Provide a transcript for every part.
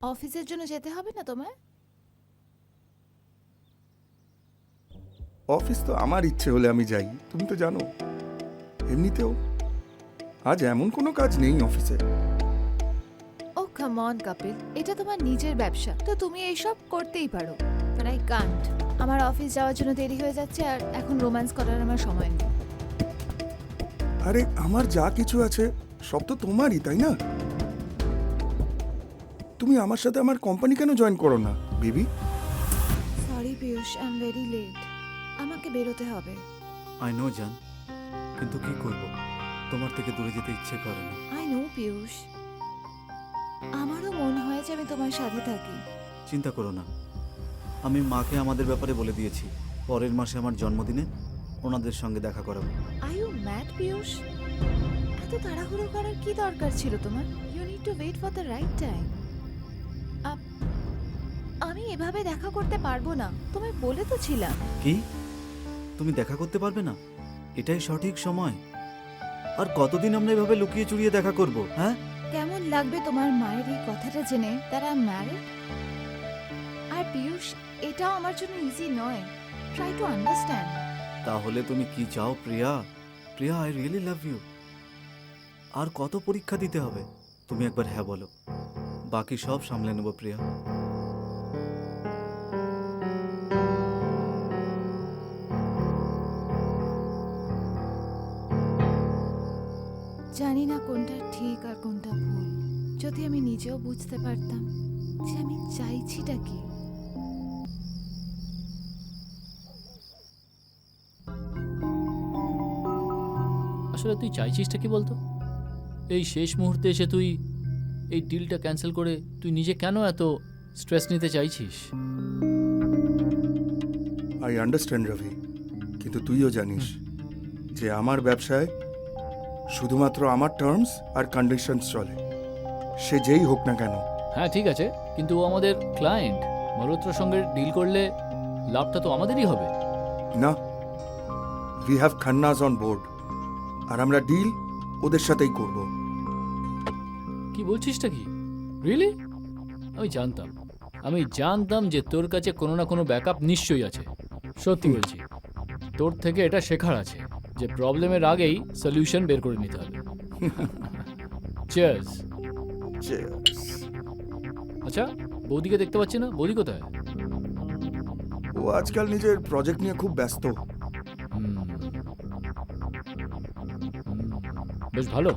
অফিসের জন্য যেতে হবে না তোমার? অফিস তো আমার ইচ্ছে হলে আমি যাই, তুমি তো জানো। এমনিতেও আজ এমন কোনো কাজ নেই অফিসে। ও কাম অন কপিল, এটা তোমার নিজের ব্যবসা, তো তুমি এইসব করতেই পারো। But I can't. আমার অফিস যাওয়ার জন্য দেরি হয়ে যাচ্ছে, আর এখন রোম্যান্স করার আমার সময় নেই। আরে আমার যা কিছু আছে সব তো তোমারই, তাই না? তুমি আমার সাথে আমার কোম্পানি কেন জয়েন করো না baby? Sorry Piyush, I am very late. আমাকে বেরোতে হবে। আই নো জান, কিন্তু কি করব, তোমার থেকে দূরে যেতে ইচ্ছে করে না। আই নো পিয়ুষ, আমারও মনে হয় যে আমি তোমার সাথে থাকি। চিন্তা করো না, আমি মাকে আমাদের ব্যাপারে বলে দিয়েছি। পরের মাসে আমার জন্মদিনে ওনাদের সঙ্গে দেখা করাবো। Are you mad Piyush? এত তাড়াহুড়ো করার কি দরকার ছিল তোমার? You need to wait for the right time. আমি এভাবে দেখা করতে পারবো না, তোমায় বলে তো ছিলাম। কি, তুমি দেখা করতে পারবে না? এটাই সঠিক সময়। আর কতদিন আমরা এভাবে লুকিয়ে চুরিয়ে দেখা করব? হ্যাঁ, কেমন লাগবে তোমার মায়ের এই কথাটা জেনে তারা ম্যারিড? আর পিয়ুষ, এটাও আমার জন্য ইজি নয়। Try to understand. তাহলে তুমি কি চাও প্রিয়া? Priya, I really love you. আর কত পরীক্ষা দিতে হবে? তুমি একবার হ্যাঁ বলো, বাকি সব সামলে নেব প্রিয়া। জানি না কোনটা ঠিক আর কোনটা ভুল। যদি আমি নিজেও বুঝতে পারতাম যে আমি চাইছিটা কি। আসলে তুই চাইছিসটা কি বলতো? এই শেষ মুহূর্তে এসে তুই এই ডিলটা ক্যান্সেল করে তুই নিজে কেন এত স্ট্রেস নিতে চাইছিস? আই আন্ডারস্ট্যান্ড রবি, কিন্তু তুইও জানিস যে আমার ব্যবসায় শুধুমাত্র আমার টার্মস আর কন্ডিশনস চলে, সে যেই হোক না কেন। হ্যাঁ ঠিক আছে, কিন্তু ও আমাদের ক্লায়েন্ট। মালহোত্রার সঙ্গে ডিল করলে লাভটা তো আমাদেরই হবে। না, উই হ্যাভ খান্নাস অন বোর্ড, আর আমরা ডিল ওদের সাথেই করব। কি বলছিসটা কি? রিয়েলি? আমি জানতাম যে তোর কাছে কোনো না কোনো ব্যাকআপ নিশ্চয়ই আছে। সত্যি বলছি, তোর থেকে এটা শেখার আছে যে প্রবলেমের আগেই সলিউশন বের করে নিতে হবে। চিয়ার্স। আচ্ছা, বৌদিকে দেখতে পাচ্ছি না, বৌদি কোথায়? ও আজকাল নিজের প্রজেক্ট নিয়ে খুব ব্যস্ত। হুম। বেশ ভালো,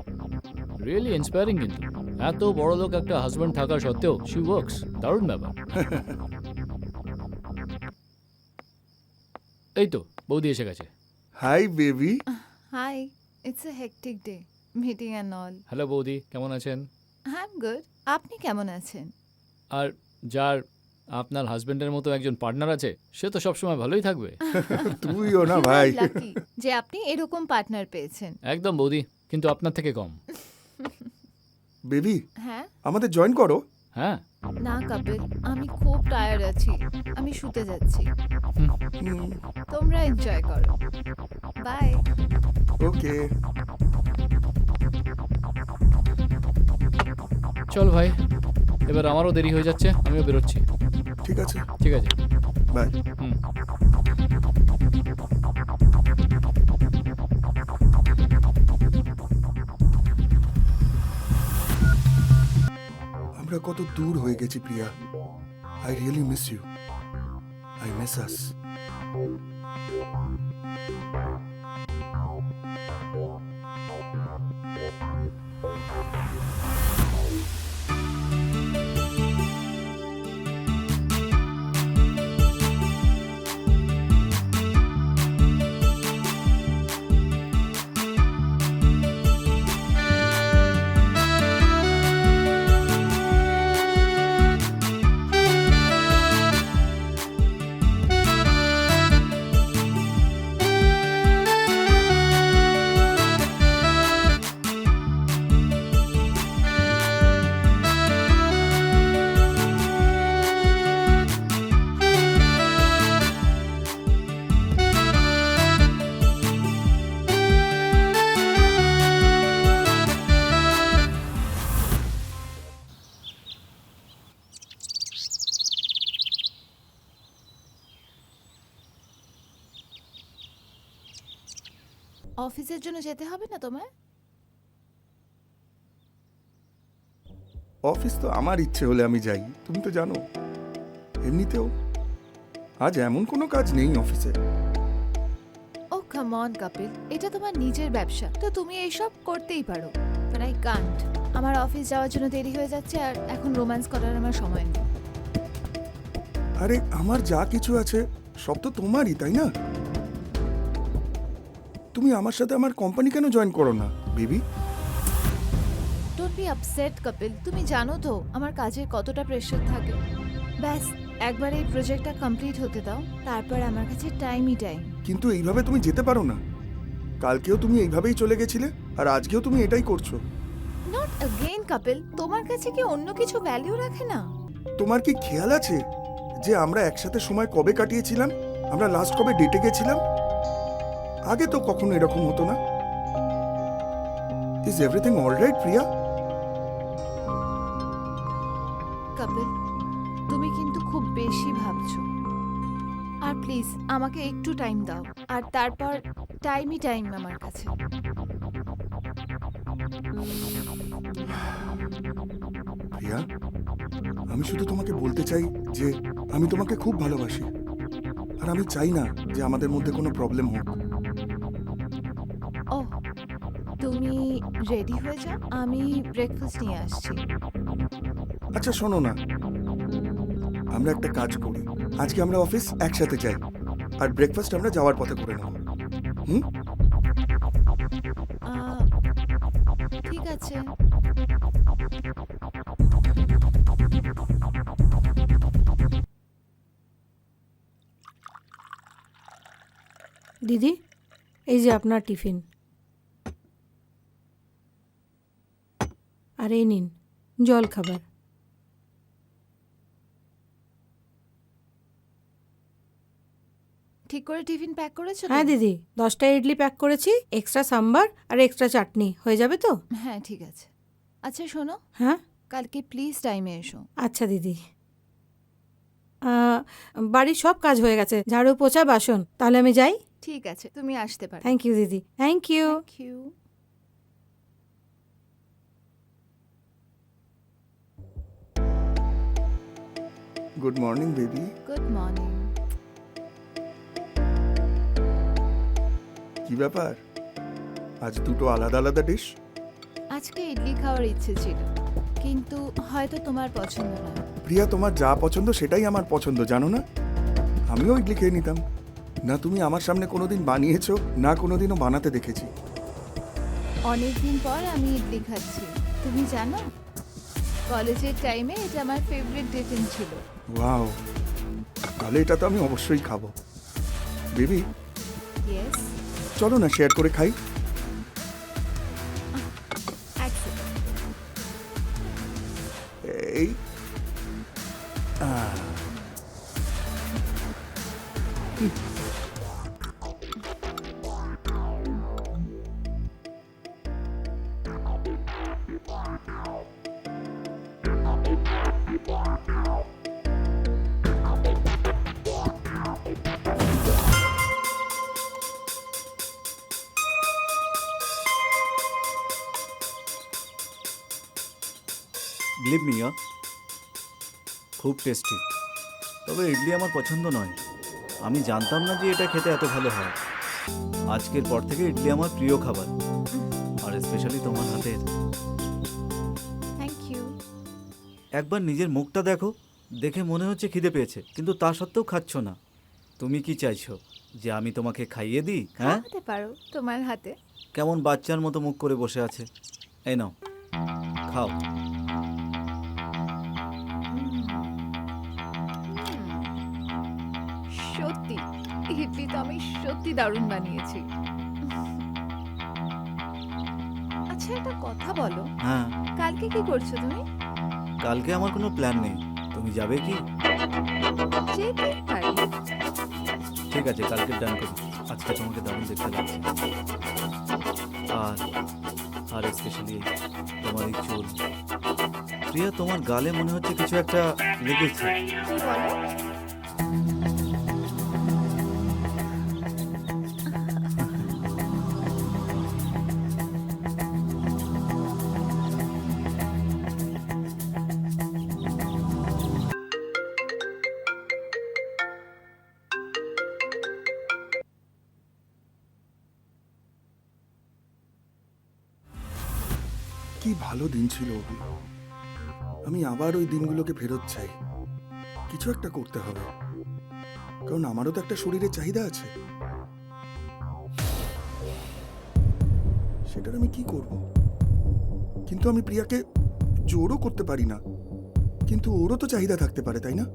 রিয়েলি ইন্সপায়ারিং। কিন্তু এত বড় লোক একটা হাজব্যান্ড থাকা সত্ত্বেও শি ওয়ার্কস, দারুণ ব্যাপার। এই তো বৌদি এসে গেছে। Hi baby. Hi, it's a hectic day, meeting and all. Hello বৌদি, কেমন আছেন? I am good. আপনি কেমন আছেন? আর যার আপনার হাজবেন্ডের মতো একজন পার্টনার আছে, সে তো সবসময় ভালোই থাকবে। তুইও না ভাই। লাকি যে আপনি এরকম পার্টনার পেয়েছেন। একদম বৌদি, কিন্তু আপনার থেকে কম। বেবি, হ্যাঁ? আমাদের জয়েন করো। হ্যাঁ। না কপিল, আমি খুব টায়ার্ড আছি, আমি শুতে যাচ্ছি। তোমরা এনজয় করো। বাই। ওকে। চল ভাই, এবার আমারও দেরি হয়ে যাচ্ছে, আমিও বেরোচ্ছি। ঠিক আছে, ঠিক আছে, বাই। হুম। আমরা কত দূর হয়ে গেছি Priya. I really miss you. I miss us. অফিসের জন্য যেতে হবে না তোমায়? অফিস তো আমার ইচ্ছে হলে আমি যাই, তুমি তো জানো। এমনিতেও আজ এমন কোনো কাজ নেই অফিসে। ও কাম অন কপিল, এটা তোমার নিজের ব্যবসা, তো তুমি এইসব করতেই পারো। But I can't. আমার অফিস যাওয়ার জন্য দেরি হয়ে যাচ্ছে আর এখন রোম্যান্স করার আমার সময় নেই। আরে আমার যা কিছু আছে সব তো তোমারই, তাই না? তুমি আমার সাথে আমার কোম্পানি কেন জয়েন করো না baby? Don't be upset Kapil, তুমি জানো তো আমার কাজের কতটা প্রেশার থাকে। ব্যাস একবার এই প্রজেক্টটা কমপ্লিট হতে দাও, তারপর আমার কাছে টাইমই টাইম। কিন্তু এইভাবে তুমি যেতে পারো না। কালকেও তুমি এইভাবেই চলে গেছিলে আর আজকেও তুমি এটাই করছো। নট অ্যাগেইন কপিল, তোমার কাছে কি অন্য কিছু ভ্যালু রাখে না? তোমার কি খেয়াল আছে যে আমরা একসাথে সময় কবে কাটিয়েছিলাম? আমরা লাস্ট কবে ডেটে গেছিলাম? আগে তো কখনো এরকম হতো না। ইজ এভরিথিং অলরাইট প্রিয়া? কপিল, তুমি কিন্তু খুব বেশি ভাবছো। আর প্লিজ আমাকে একটু টাইম দাও, আর তারপর টাইমই টাইম আমার কাছে। প্রিয়া, আমি শুধু তোমাকে বলতে চাই যে আমি তোমাকে খুব ভালোবাসি আর আমি চাই না যে আমাদের মধ্যে কোনো প্রবলেম হোক। ও, তুমি রেডি হয়ে যাও, আমি ব্রেকফাস্ট নিয়ে আসছি। আচ্ছা শোনো না, আমরা একটা কাজ করি, আজকে আমরা অফিস একসাথে যাই আর ব্রেকফাস্ট আমরা যাওয়ার পথে করে নেব। হুম? ঠিক আছে। দিদি, এই যে আপনার টিফিন, আর এই নিন জল খাবার। ঠিক করে টিফিন প্যাক করেছো তো? হ্যাঁ দিদি, 10টা ইডলি প্যাক করেছি, এক্সট্রা সাম্বার আর এক্সট্রা চাটনি হয়ে যাবে তো? হ্যাঁ ঠিক আছে। আচ্ছা শোনো, হ্যাঁ কালকে প্লিজ টাইমে এসো। আচ্ছা দিদি। বাড়ির সব কাজ হয়ে গেছে, ঝাড়ু পোছা বাসন, তাহলে আমি যাই? ঠিক আছে, তুমি আসতে পারো। থ্যাংক ইউ দিদি, thank you. Thank you. Good morning baby. Good morning. কি ব্যাপার, আজ দুটো আলাদা আলাদা ডিশ? আজকে ইডলি খাওয়ার ইচ্ছে ছিল, কিন্তু হয়তো তোমার পছন্দ না। প্রিয়া, তোমার যা পছন্দ সেটাই আমার পছন্দ, জানো না? আমিও ইডলি খেয়ে নিতাম। না তুমি আমার সামনে কোনোদিন বানিয়েছো, না কোনোদিনও বানাতে দেখেছি। অনেকদিন পর আমি ইডলি খাচ্ছি, তুমি জানো কলেজের টাইমে এটা আমার ফেভারিট টিফিন ছিল। ওয়াও, তাহলে এটা তো আমি অবশ্যই খাবো। বেবি ইয়েস, চলো না শেয়ার করে খাই। এই বিলিভ মি, খুব টেস্টি। তবে ইডলি আমার পছন্দ নয়। আমি জানতাম না যে এটা খেতে এত ভালো হয়। আজকের পর থেকে ইডলি আমার প্রিয় খাবার, আর স্পেশালি তোমার হাতের। Thank you. একবার নিজের মুখটা দেখো, দেখে মনে হচ্ছে খিদে পেয়েছে, কিন্তু তা সত্ত্বেও খাচ্ছ না। তুমি কি চাইছো যে আমি তোমাকে খাইয়ে দিই? হ্যাঁ, খাওয়াতে পারো তোমার হাতে। কেমন বাচ্চার মতো মুখ করে বসে আছে। এই নাও, খাও। সত্যি ইডলি তো আমি সত্যি দারুণ বানিয়েছি। আচ্ছা একটা কথা বলো, হ্যাঁ, কালকে কি করছো তুমি? কালকে আমার কোনো প্ল্যান নেই। তুমি যাবে কি? যেতে পারি। ঠিক আছে, কালকে ডান করি। আজকে তোমাকে দারুণ দেখতে লাগছে। আর আর স্পেশালি তোমার এই চুল। প্রিয়া, তোমার গালে মনে হচ্ছে কিছু একটা লেগেছে। কি বলো? কি ভালো দিন ছিল ওগুলো। আমি আবার ওই দিনগুলোকে ফেরত চাই। কিছু একটা করতে হবে, কারণ আমারও তো একটা শরীরের চাহিদা আছে। সেটার আমি কি করব? কিন্তু আমি প্রিয়াকে জোরও করতে পারি না। কিন্তু ওরও তো চাহিদা থাকতে পারে, তাই না?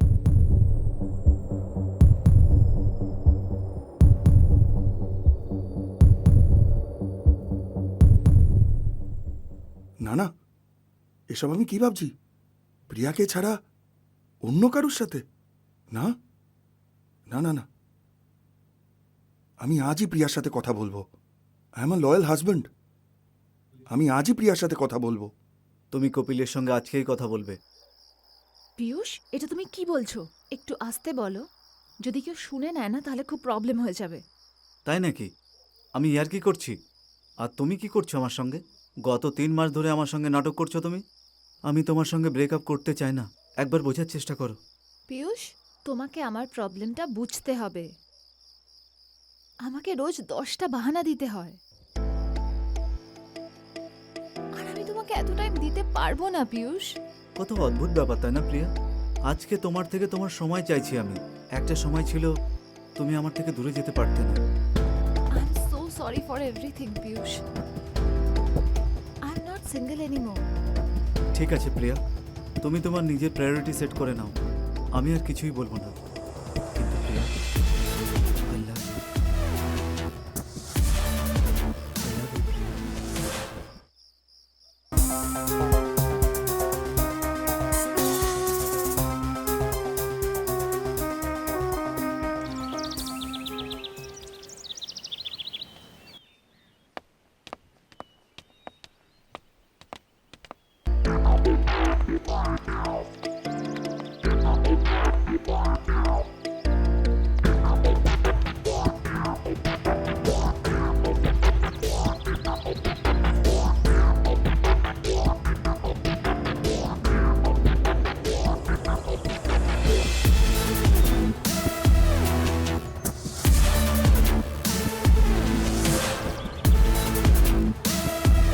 না না, এসব আমি কি ভাবছি? প্রিয়াকে ছাড়া অন্য কারুর সাথে? না না না না, আমি আজই প্রিয়ার সাথে কথা বলবো। I am a loyal husband. আমি আজই প্রিয়ার সাথে কথা বলবো। তুমি কপিলের সঙ্গে আজকেই কথা বলবে। পিয়ুষ, এটা তুমি কি বলছো? একটু আস্তে বলো। যদি কেউ শুনে নেয় না তাহলে খুব প্রবলেম হয়ে যাবে। তাই নাকি? আমি ইয়ার কি করছি? আর তুমি কি করছো আমার সঙ্গে? গত 3 মাস ধরে আমার সঙ্গে নাটক করছো তুমি। আমি তোমার সঙ্গে ব্রেকআপ করতে চাই না, একবার বোঝার চেষ্টা করো। পিয়ুষ, তোমাকে আমার প্রবলেমটা বুঝতে হবে। আমাকে রোজ 10টা বাহানা দিতে হয়, আর আমি তোমাকে এত টাইম দিতে পারবো না পিয়ুষ। কত অদ্ভুত ব্যাপার, তাই না প্রিয়া? আজকে তোমার থেকে তোমার সময় চাইছি আমি। একটা সময় ছিল তুমি আমার থেকে দূরে যেতে পারতে না। I am so sorry for everything Piyush. I am not single anymore. ঠিক আছে প্রিয়া, তুমি তোমার নিজের প্রায়োরিটি সেট করে নাও। আমি আর কিছুই বলবো না। কিন্তু প্রিয়া, I love you. I love you, প্রিয়া।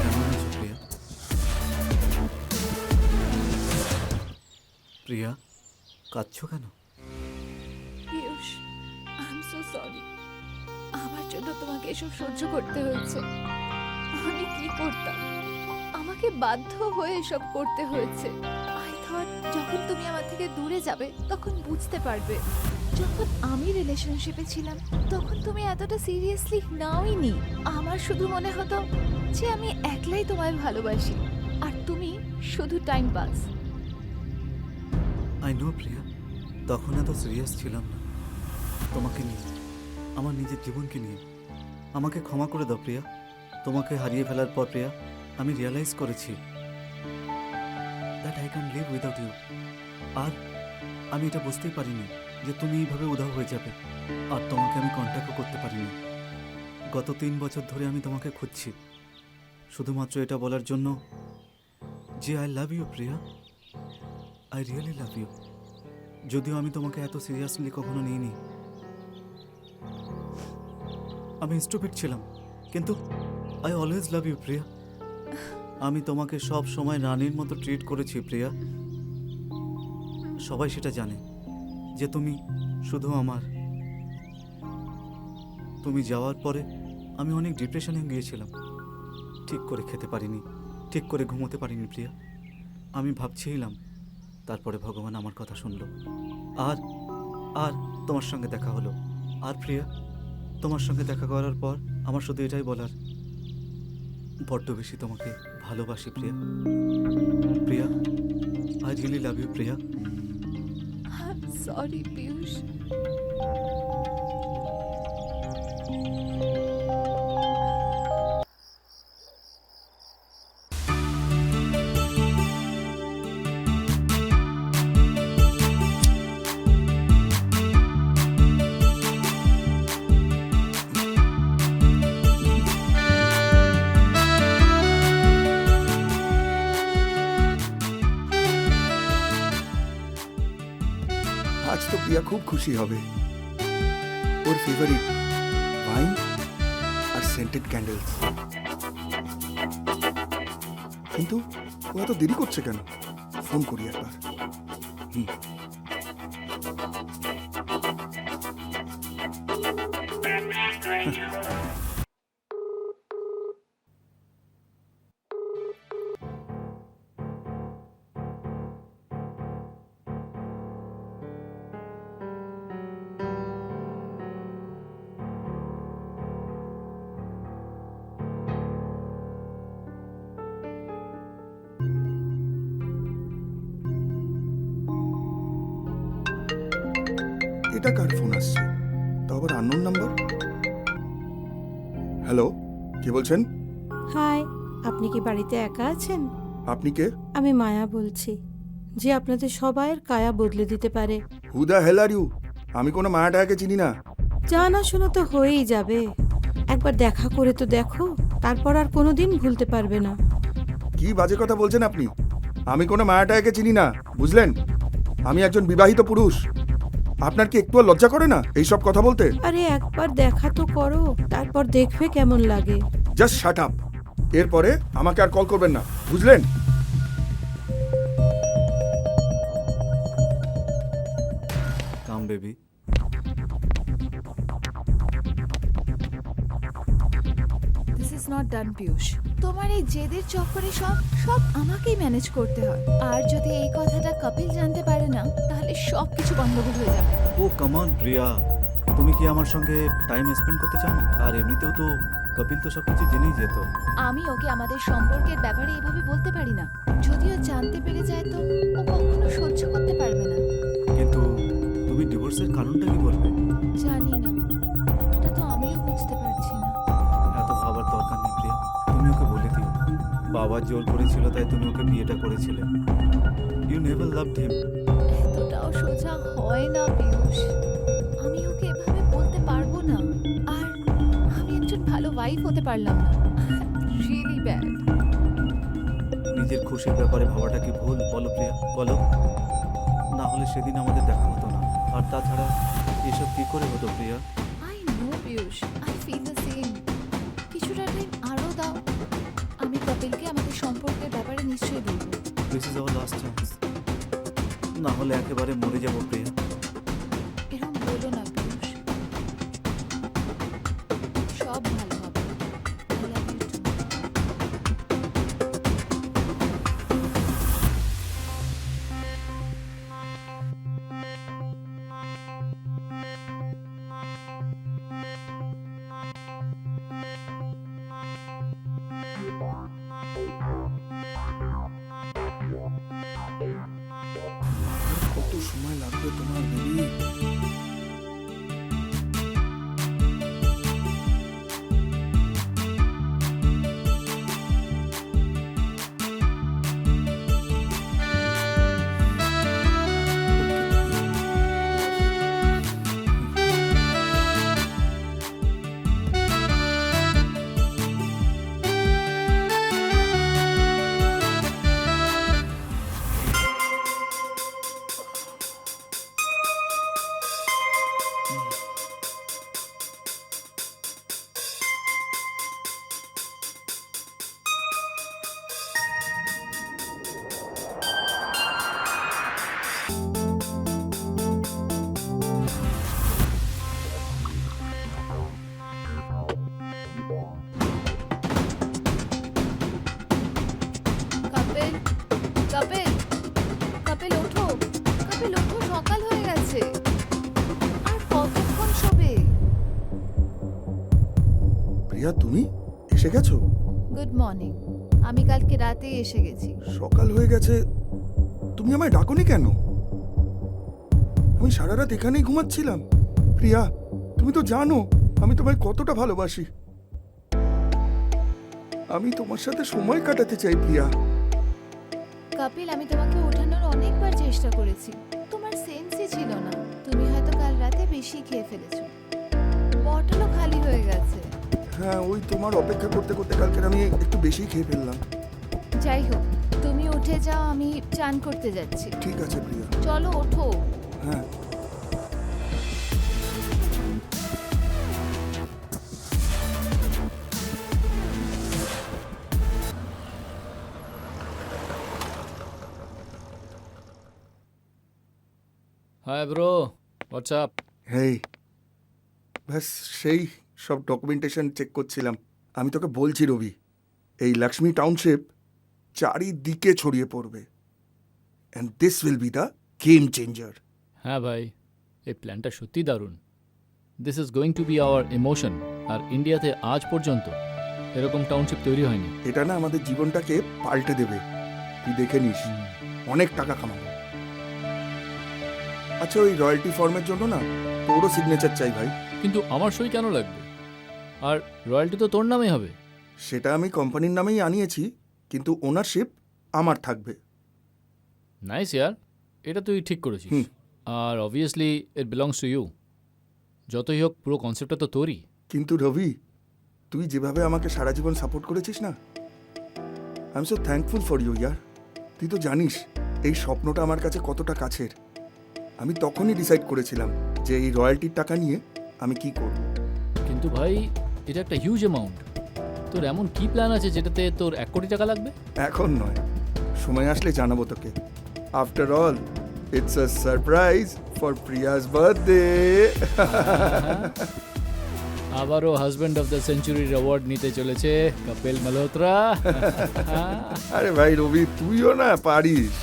কেমন আছো প্রিয়া? প্রিয়া, কাঁদছো কেন? Piyush, I am so sorry. আমার জন্য তোমাকে এসব সহ্য করতে হয়েছে। আমি কি করতাম? আমাকে বাধ্য হয়ে এসব করতে হয়েছে। আই থট যখন তুমি আমার থেকে দূরে যাবে তখন বুঝতে পারবে। যখন আমি রিলেশনশিপে ছিলাম তখন তুমি এতটা সিরিয়াসলি নাওইনি। আমার শুধু মনে হতো যে আমি একলাই তোমায় ভালোবাসি আর তুমি শুধু টাইম পাস। আই নো প্রিয়া, তখন এত সিরিয়াস ছিলাম না তোমাকে নিয়ে, আমার নিজের জীবনকে নিয়ে। আমাকে ক্ষমা করে দাও প্রিয়া। তোমাকে হারিয়ে ফেলার পর প্রিয়া, আমি রিয়ালাইজ করেছি that I can live without you. আর আমি এটা বুঝতেই পারিনি যে তুমি এইভাবে উধাও হয়ে যাবে। আর তোমাকে আমি কন্ট্যাক্টও করতে পারিনি। গত 3 বছর ধরে আমি তোমাকে খুঁজছি, শুধুমাত্র এটা বলার জন্য যে I love you Priya. I really love you. যদিও আমি তোমাকে এত সিরিয়াসলি কখনো নিইনি। আমি স্টুপিড ছিলাম, কিন্তু আই অলওয়েজ লাভ ইউ প্রিয়া। আমি তোমাকে সব সময় রানীর মতো ট্রিট করেছি প্রিয়া। সবাই সেটা জানে যে তুমি শুধু আমার। তুমি যাওয়ার পরে আমি অনেক ডিপ্রেশনে গিয়েছিলাম। ঠিক করে খেতে পারিনি, ঠিক করে ঘুমোতে পারিনি প্রিয়া। আমি ভাবছিলাম, তারপরে ভগবান আমার কথা শুনলো। আর আর তোমার সঙ্গে দেখা হলো। আর প্রিয়া, তোমার সঙ্গে দেখা করার পর আমার শুধু এটাই বলার, বড্ড বেশি তোমাকে ভালোবাসি Priya. Priya, I really love you Priya. Sorry Piyush. আজ তো প্রিয়া খুব খুশি হবে। ওর ফেভারিট ওয়াইন আর সেন্টেড ক্যান্ডেলস। কিন্তু ও এত দেরি করছে কেন? ফোন করি একবার। হুম। এটা কার ফোন আসছে? তাও আবার আননোন নাম্বার। হ্যালো, কে বলছেন? হাই, আপনি কি বাড়িতে একা আছেন? আপনি কে? আমি মায়া বলছি, যে আপনাদের সবাইয়ের কায়া বদলে দিতে পারে। Who the hell are you? আমি কোনো মায়াটাকে চিনি না। জানাশোনা তো হয়েই যাবে, একবার দেখা করে তো দেখো, তারপর আর কোনোদিন ভুলতে পারবে না। কি বাজে কথা বলছেন আপনি? আমি কোনো মায়াটাকে চিনি না, বুঝলেন? আমি একজন বিবাহিত পুরুষ। আপনার কি একটু লজ্জা করে না এইসব কথা বলতে? আরে একবার দেখা তো করো, তারপর দেখবে কেমন লাগে। Just shut up. এরপরে আমাকে আর কল করবেন না, বুঝলেন? Come baby. This is not done Piyush. তোমার এই জেদের চক্করে সব সব আমাকেই ম্যানেজ করতে হয়। আর যদি এই কথাটা কপিল জানতে পারে না, তাহলে সব কিছু গন্ডগোল হয়ে যাবে। ও কামান প্রিয়া, তুমি কি আমার সঙ্গে টাইম স্পেন্ড করতে চাও? আর এমনিতেও তো কপিল তো সব কিছু জেনেই যেত। আমি ওকে আমাদের সম্পর্কের ব্যাপারে এভাবে বলতে পারি না। যদিও জানতে পেরে যায় তো ও কখনো সহ্য করতে পারবে না। কিন্তু তুমি ডিভোর্সের কারণটা কি বলবে? জানি না, এটা তো আমিও বুঝতে পারছি না। এত ভাবার দরকার নেই প্রিয়া, তুমি ওকে বলে দিও। বাবা জোর করেছিল তাই তুমি ওকে বিয়েটা করেছিলে। You never loved him. এতটাও সোজা হয় না পিয়ুষ। আমি ওকে এভাবে বলতে পারবো না। আর আমি একজন ভালো ওয়াইফ হতে পারলাম না। Really bad. নিজের খুশির ব্যাপারে ভাবাটা কি ভুল? বলো প্রিয়া, বলো। না হলে সেদিন আমাদের দেখা হতো না। আর তাছাড়া এসব কি করে হতো Priya? I know Piyush, I feel the same. কিছুটা টাইম আরও দাও, আমি কপিলকে আমাদের সম্পর্কের ব্যাপারে নিশ্চয়ই বলবো। This is our last chance. না হলে একেবারে মরে যাবো প্রিয়া। এরকম বলো না পিয়ুষ, সব ভালো হবে। I love you too. কত সময় লাগবে তোমার বেবি? কপিল, কপিল, কপিল ওঠো, কপিল ওঠো, সকাল হয়ে গেছে। আর কতক্ষণ শোবে? প্রিয়া, তুমি এসে গেছো? Good morning. আমি কালকে রাতে এসে গেছি। সকাল হয়ে গেছে, তুমি আমায় ডাকোনি কেন? আমি সারা রাত এখানেই ঘুমাচ্ছিলাম। প্রিয়া, তুমি তো জানো আমি তোমায় কতটা ভালোবাসি। আমি তোমার সাথে সময় কাটাতে চাই প্রিয়া। কপিল, আমি তোমাকে ওঠানোর অনেকবার চেষ্টা করেছি, তোমার সেন্সই ছিল না। তুমি হয়তো কাল রাতে বেশি খেয়ে ফেলেছো, বটলও খালি হয়ে গেছে। হ্যাঁ, ওই তোমার অপেক্ষা করতে করতে কালকে আমি একটু বেশি খেয়ে ফেললাম। যাই হোক, তুমি উঠে যাও, আমি চান করতে যাচ্ছি। ঠিক আছে প্রিয়া। চলো ওঠো। হ্যাঁ। Hi bro, WhatsApp? হেই, ব্যাস সেই সব ডকুমেন্টেশন চেক করছিলাম। আমি তোকে বলছি রবি, এই লক্ষ্মী টাউনশিপ চারিদিকে ছড়িয়ে পড়বে, and this will be the game changer. হ্যাঁ ভাই, এই প্ল্যানটা সত্যি দারুণ। This is going to be our emotion. আর ইন্ডিয়াতে আজ পর্যন্ত এরকম টাউনশিপ তৈরি হয়নি। এটা না আমাদের জীবনটাকে পাল্টে দেবে, তুই দেখে নিস, অনেক টাকা কামাবো। আচ্ছা, ওই রয়্যালটি ফর্মের জন্য না তোরও সিগনেচার চাই ভাই। কিন্তু আমার সই কেন লাগবে? আর রয়্যালটি তো তোর নামেই হবে। সেটা আমি কোম্পানির নামেই আনিয়েছি, কিন্তু ওনারশিপ আমার থাকবে। নাইস ইয়ার, এটা তুই ঠিক করেছিস। হুম। আর obviously it belongs to you. যতই হোক পুরো কনসেপ্টটা তো তোরই। কিন্তু রবি, তুই যেভাবে আমাকে সারা জীবন সাপোর্ট করেছিস না, I am so thankful for you ইয়ার। তুই তো জানিস এই স্বপ্নটা আমার কাছে কতটা কাছের। আমি তখনই ডিসাইড করেছিলাম যে এই রয়্যালটির টাকা নিয়ে আমি কি করব। কিন্তু ভাই, এটা একটা হিউজ অ্যামাউন্ট। তোর এমন কি প্ল্যান আছে যেটাতে তোর 1 কোটি টাকা লাগবে? এখন নয়, সময় আসলে জানাবো তোকে। After all it's a surprise for Prius birthday. আবারও হাজব্যান্ড অফ দ্য সেঞ্চুরির অ্যাওয়ার্ড নিতে চলেছে কপিল মালহোত্রা। আরে ভাই রবি, তুইও না পারিস।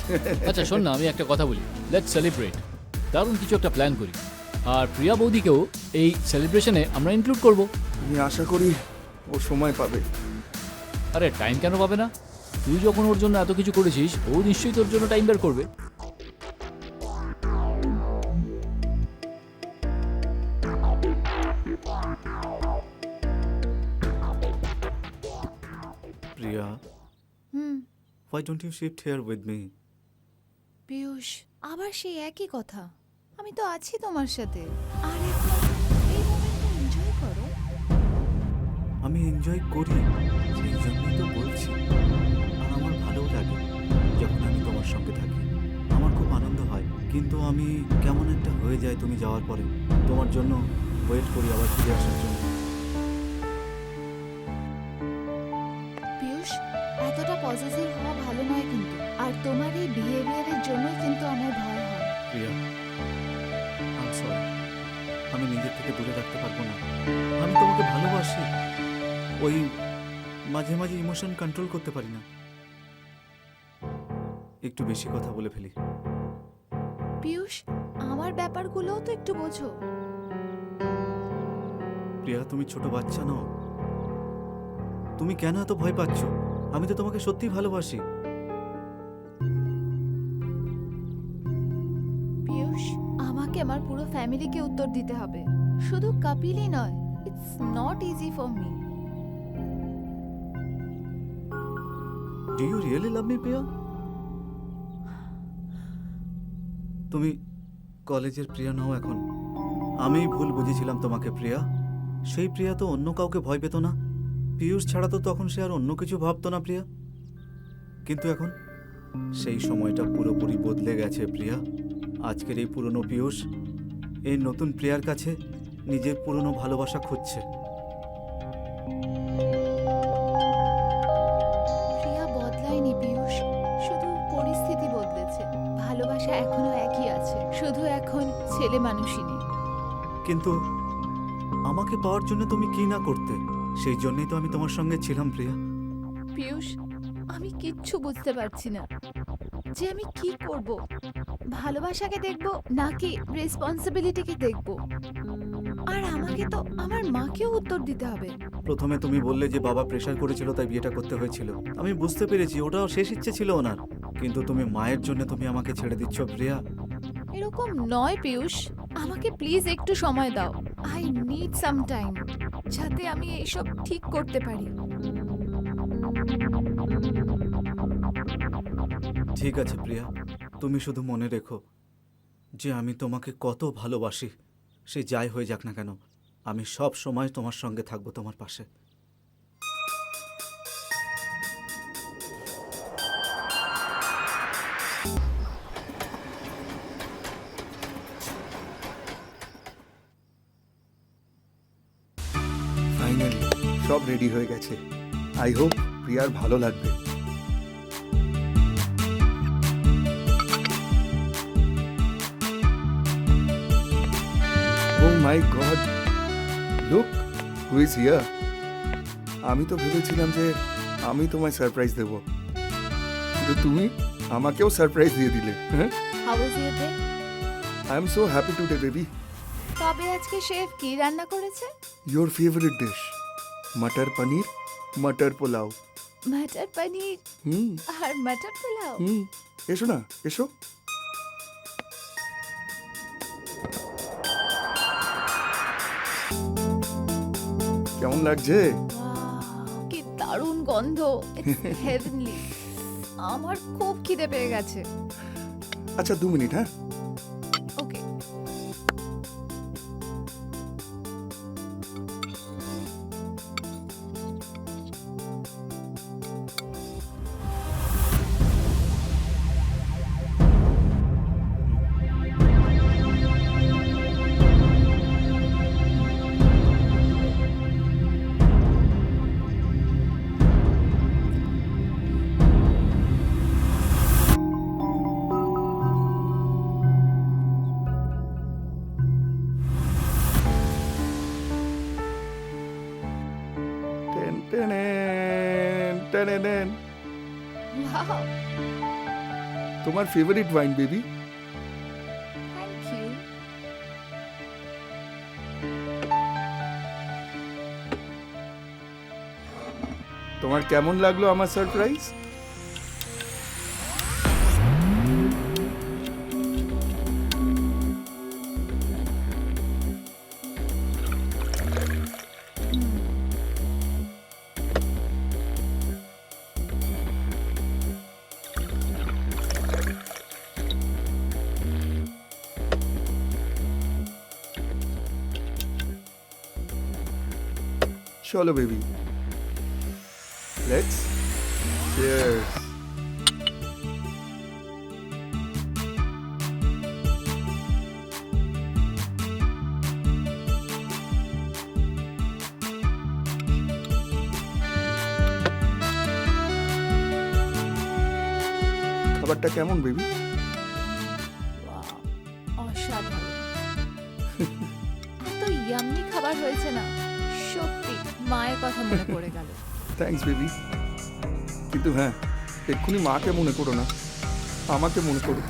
আচ্ছা শোন না, আমি একটা কথা বলি, লেটস সেলিব্রেট। দারুণ কিছু একটা প্ল্যান করি, আর প্রিয়া বৌদিকেও এই সেলিব্রেশনে আমরা ইনক্লুড করব। আমি আশা করি ও সময় পাবে। আরে টাইম কেন পাবে না? তুই যখন ওর জন্য এত কিছু করেছিস, ও নিশ্চয়ই তোর জন্য টাইম বের করবে। প্রিয়া, হুম। why don't you shift here with me? Piyush, আবার সেই একই কথা। আমি তো আছি তোমার সাথে, আর এখন এই মোমেন্টটা এনজয় করো। আমি এনজয় করি, সেই জন্যই তো বলছি। আর আমার ভালোও লাগে যখন আমি তোমার সঙ্গে থাকি, আমার খুব আনন্দ হয়। কিন্তু আমি কেমন একটা হয়ে যায় তুমি যাওয়ার পরে। তোমার জন্য ওয়েট করি আবার ফিরে আসার জন্য। পীয়ূষ, এতটা পজিটিভ হওয়া ভালো নয় কিন্তু। আর তোমার এই বিহেভিয়ারের জন্যই কিন্তু আমার ভয় হয়। প্রিয়া, আই এম সরি, আমি নিজের থেকে দূরে রাখতে পারবো না। আমি তোমাকে ভালোবাসি, ওই মাঝে মাঝে ইমোশন কন্ট্রোল করতে পারি না, একটু বেশি কথা বলে ফেলি। পীয়ূষ, আমার ব্যাপারগুলোও তো একটু বোঝো। প্রিয়া, তুমি ছোট বাচ্চা নও। তুমি কেন এত ভয় পাচ্ছ? আমি তো তোমাকে সত্যিই ভালোবাসি। পীয়ূষ, আমাকে আমার পুরো ফ্যামিলিকে উত্তর দিতে হবে, শুধু কপিলই নয়। It's not easy for me. Do you really love me Priya? তুমি কলেজের প্রিয়া নও এখন। আমিই ভুল বুঝেছিলাম তোমাকে প্রিয়া। সেই প্রিয়া তো অন্য কাউকে ভয় পেত না। পীয়ূষ ছাড়া তো তখন সে আর অন্য কিছু ভাবতো না প্রিয়া। কিন্তু এখন সেই সময়টা পুরোপুরি বদলে গেছে প্রিয়া। আজকের এই পুরনো পীয়ূষ এই নতুন প্রিয়ার কাছে নিজের পুরনো ভালোবাসা খুঁজছে। প্রিয়া বদলায়নি পীয়ূষ, শুধু পরিস্থিতি বদলেছে। ভালোবাসা এখনো একই আছে, শুধু এখন ছেলে মানুষই নেই। কিন্তু আমাকে পাওয়ার জন্য তুমি কি না করতে, সেই জন্যই তো আমি তোমার সঙ্গে ছিলাম প্রিয়া। পীয়ূষ, আমি কিচ্ছু বুঝতে পারছি না যে আমি কি করব। ভালোবাসাকে দেখব নাকি রেসপন্সিবিলিটিকে দেখব? আর আমাকে তো আমার মাকেও উত্তর দিতে হবে। প্রথমে তুমি বললে যে বাবা প্রেশার করেছিল তাই বিয়েটা করতে হয়েছিল। আমি বুঝতে পেরেছি ওটাও শেষ ইচ্ছে ছিল ওনার। কিন্তু তুমি মায়ের জন্য তুমি আমাকে ছেড়ে দিচ্ছ প্রিয়া। এরকম নয় পীয়ূষ, আমাকে প্লিজ একটু সময় দাও। আই নিড সাম টাইম, যাতে আমি এইসব ঠিক করতে পারি। ঠিক আছে প্রিয়া, তুমি শুধু মনে রেখো যে আমি তোমাকে কত ভালোবাসি। সে যাই হয়ে যাক না কেন, আমি সব সময় তোমার সঙ্গে থাকবো, তোমার পাশে। ফাইনালি সব রেডি হয়ে গেছে। আই হোপ প্রিয়ার ভালো লাগবে। Oh my god, look who is here. আমি তো ভেবেছিলাম যে আমি তোমায় সারপ্রাইজ দেব, কিন্তু তুমি আমাকেও সারপ্রাইজ দিয়ে দিলে। হ্যাঁ, how was your day? I am so happy today baby. তবে আজকে শেফ কি রান্না করেছে? योर फेवरेट डिश मटर पनीर मटर পোলাও। মটর পনির হুম আর মটর পোলাও। হুম, এসো না, এসো। কেমন লাগছে? Wow, কি দারুণ গন্ধ, ইটস হেভেনলি। আমার খুব খিদে পেয়ে গেছে। আচ্ছা 2 মিনিট, হ্যাঁ। ওকে। টেন টেনেন, টেনেনেন। ওয়াও, তোমার favourite wine baby. Thank you. তোমার কেমন লাগলো আমার সারপ্রাইজ? চলো বেবি, লেটস চিয়ার্স। খাবারটা কেমন বেবি? ওয়াও, অসাধারণ। এত ইয়াম্মি খাবার হয়েছে না, সত্যি মায়ের কথা মনে পড়ে গেল। থ্যাঙ্কস বেবি, কিন্তু হ্যাঁ, এক্ষুনি মাকে মনে করো না, আমাকে মনে করো।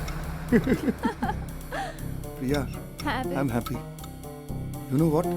প্রিয়া, হ্যাঁ I am happy. You know what,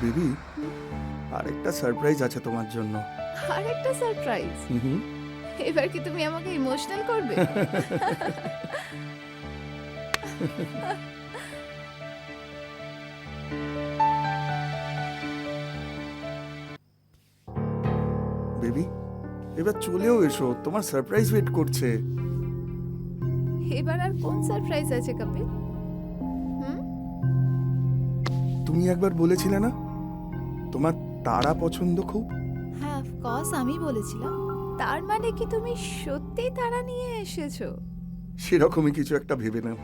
baby, আরেকটা সারপ্রাইজ আছে তোমার জন্য। আর একটা সারপ্রাইজ? হুম, এবার কি তুমি আমাকে ইমোশনাল করবে? বেবি এবার চলেও এসো, তোমার সারপ্রাইজ ওয়েট করছে। এবার আর কোন সারপ্রাইজ আছে কপিল? হুম? তুমি একবার বলেছিলে না তোমার তারা পছন্দ খুব? হ্যাঁ, অফকোর্স আমি বলেছিলাম। তার মানে কি তুমি সত্যিই তারা নিয়ে এসেছো? সেরকমই কিছু একটা ভেবে নাও।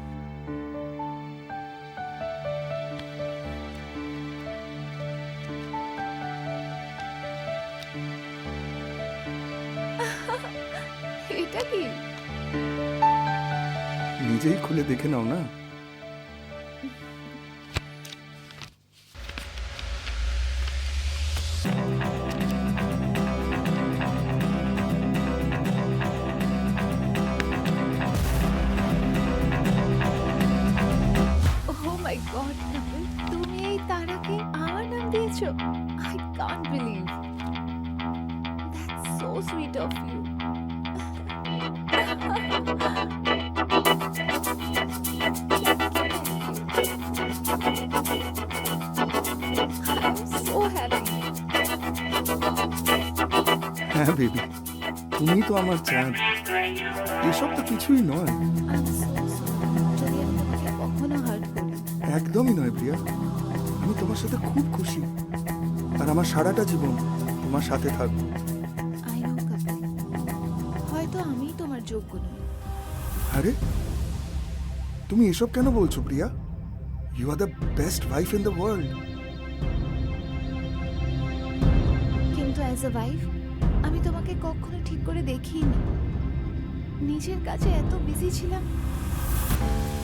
এটা কি? নিজেই খুলে দেখে নাও না। ও মাই গড কাপিল, তুমি এই তারাকে আমার নাম দিয়েছো? I can't believe. That's so sweet of you. So happy. হ্যাঁ বেবি, তুমি তো আমার চাঁদ। এসব তো কিছুই নয়। আই এম সো সরি যদি আমি তোমাকে কখনো হার্ট করি। একদমই নয় প্রিয়া, আমি তোমার সাথে খুব খুশি, আর আমার সারাটা জীবন তোমার সাথে থাকবো। আই নো কাপিল, হয়তো আমিই তোমার যোগ্য নই। আরে তুমি এসব কেন বলছো Priya? You are the best wife in the world. কিন্তু অ্যাজ আ ওয়াইফ আমি তোমাকে কখনো ঠিক করে দেখিনি। নিজের কাছে এত বিজি ছিলাম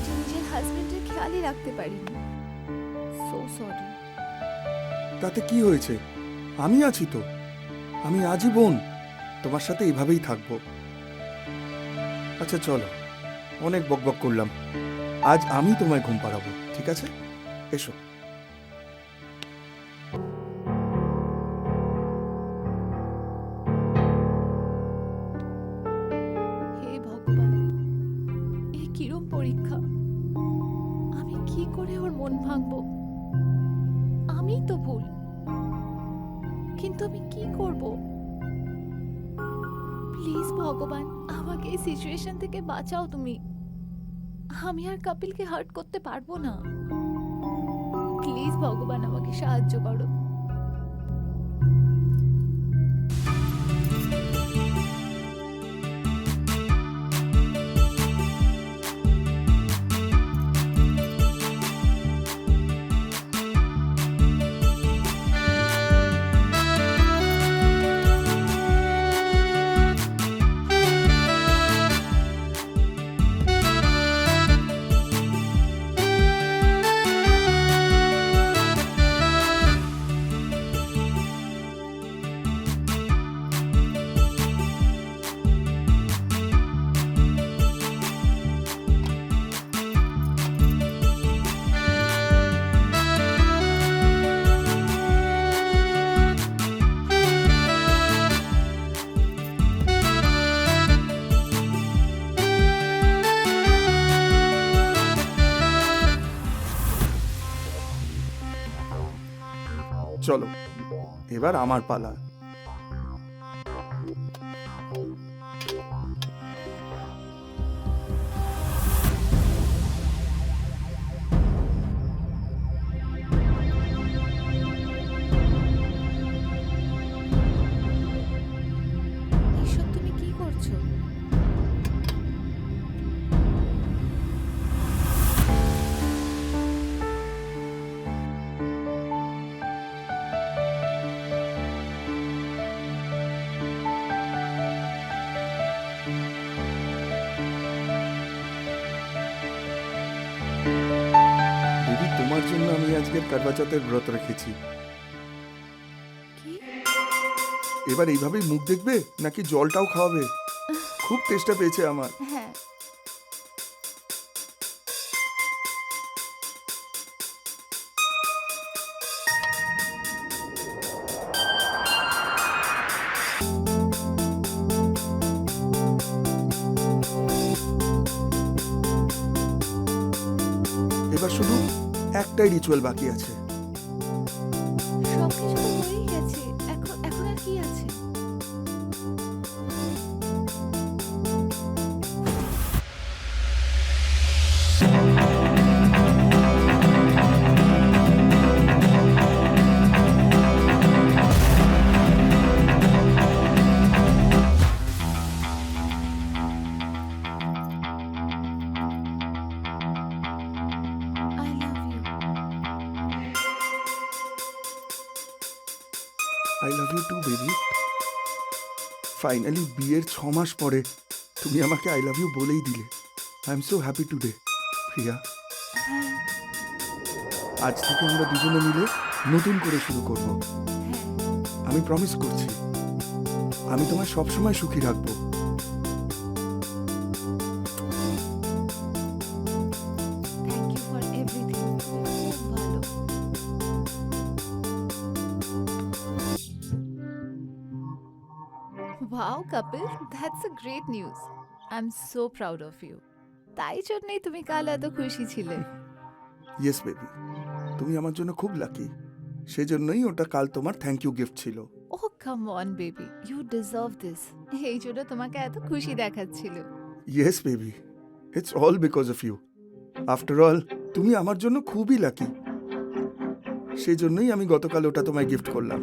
যে নিজের হাজবেন্ডের খেয়ালই রাখতে পারিনি। So sorry. তাতে কি হয়েছে? আমি আছি তো। আমি আজীবন তোমার সাথে এভাবেই থাকবো। আচ্ছা চলো, অনেক বকবক করলাম। আজ আমি তোমায় ঘুম পাড়াবো, ঠিক আছে? এসো। হে ভগবান, এ কিরম পরীক্ষা! আমি কি করে ওর মন ভাঙবো? আমি তো ভুল, কিন্তু আমি কি করব? প্লিজ ভগবান, আমাকে এই সিচুয়েশন থেকে বাঁচাও তুমি। আমি আর কপিলকে হার্ট করতে পারবো না। প্লিজ ভগবান, আমাকে সাহায্য করো। চলো, এবার আমার পালা। এসব তুমি কি করছো? বেবি, তোমার জন্য আমি আজকের কারবা চৌথের ব্রত রেখেছি। কি? এবার এইভাবেই মুখ দেখবে নাকি জলটাও খাওয়াবে? খুব তেষ্টা পেয়েছে আমার। হ্যাঁ। এবার শুধু একটাই রিচুয়াল বাকি আছে। সবকিছু তো হয়েই গেছে, এখন এখন আর কি আছে? I love you. I love you too baby. Finally বিয়ের 6 মাস পরে তুমি আমাকে আই লাভ ইউ বলেই দিলে। I am so happy today Priya. আজ থেকে আমরা দুজনে মিলে নতুন করে শুরু করব। আমি প্রমিস করছি আমি তোমায় সবসময় সুখী রাখবো। Thank you for everything. খুব ভালো। Wow Kapil, that's a great news. I am so proud of you. তাই জন্যই তুমি কাল এত খুশি ছিলে। ইয়েস বেবি, তুমি আমার জন্য খুব লাকি। সেজন্যই ওটা কাল তোমার থ্যাংক ইউ গিফট ছিল। Oh come on baby, you deserve this. এই জন্য তোমাকে এত খুশি দেখাচ্ছিল। Yes baby, it's all because of you. After all তুমি আমার জন্য খুবই লাকি। সেজন্যই আমি গতকাল ওটা তোমায় গিফট করলাম।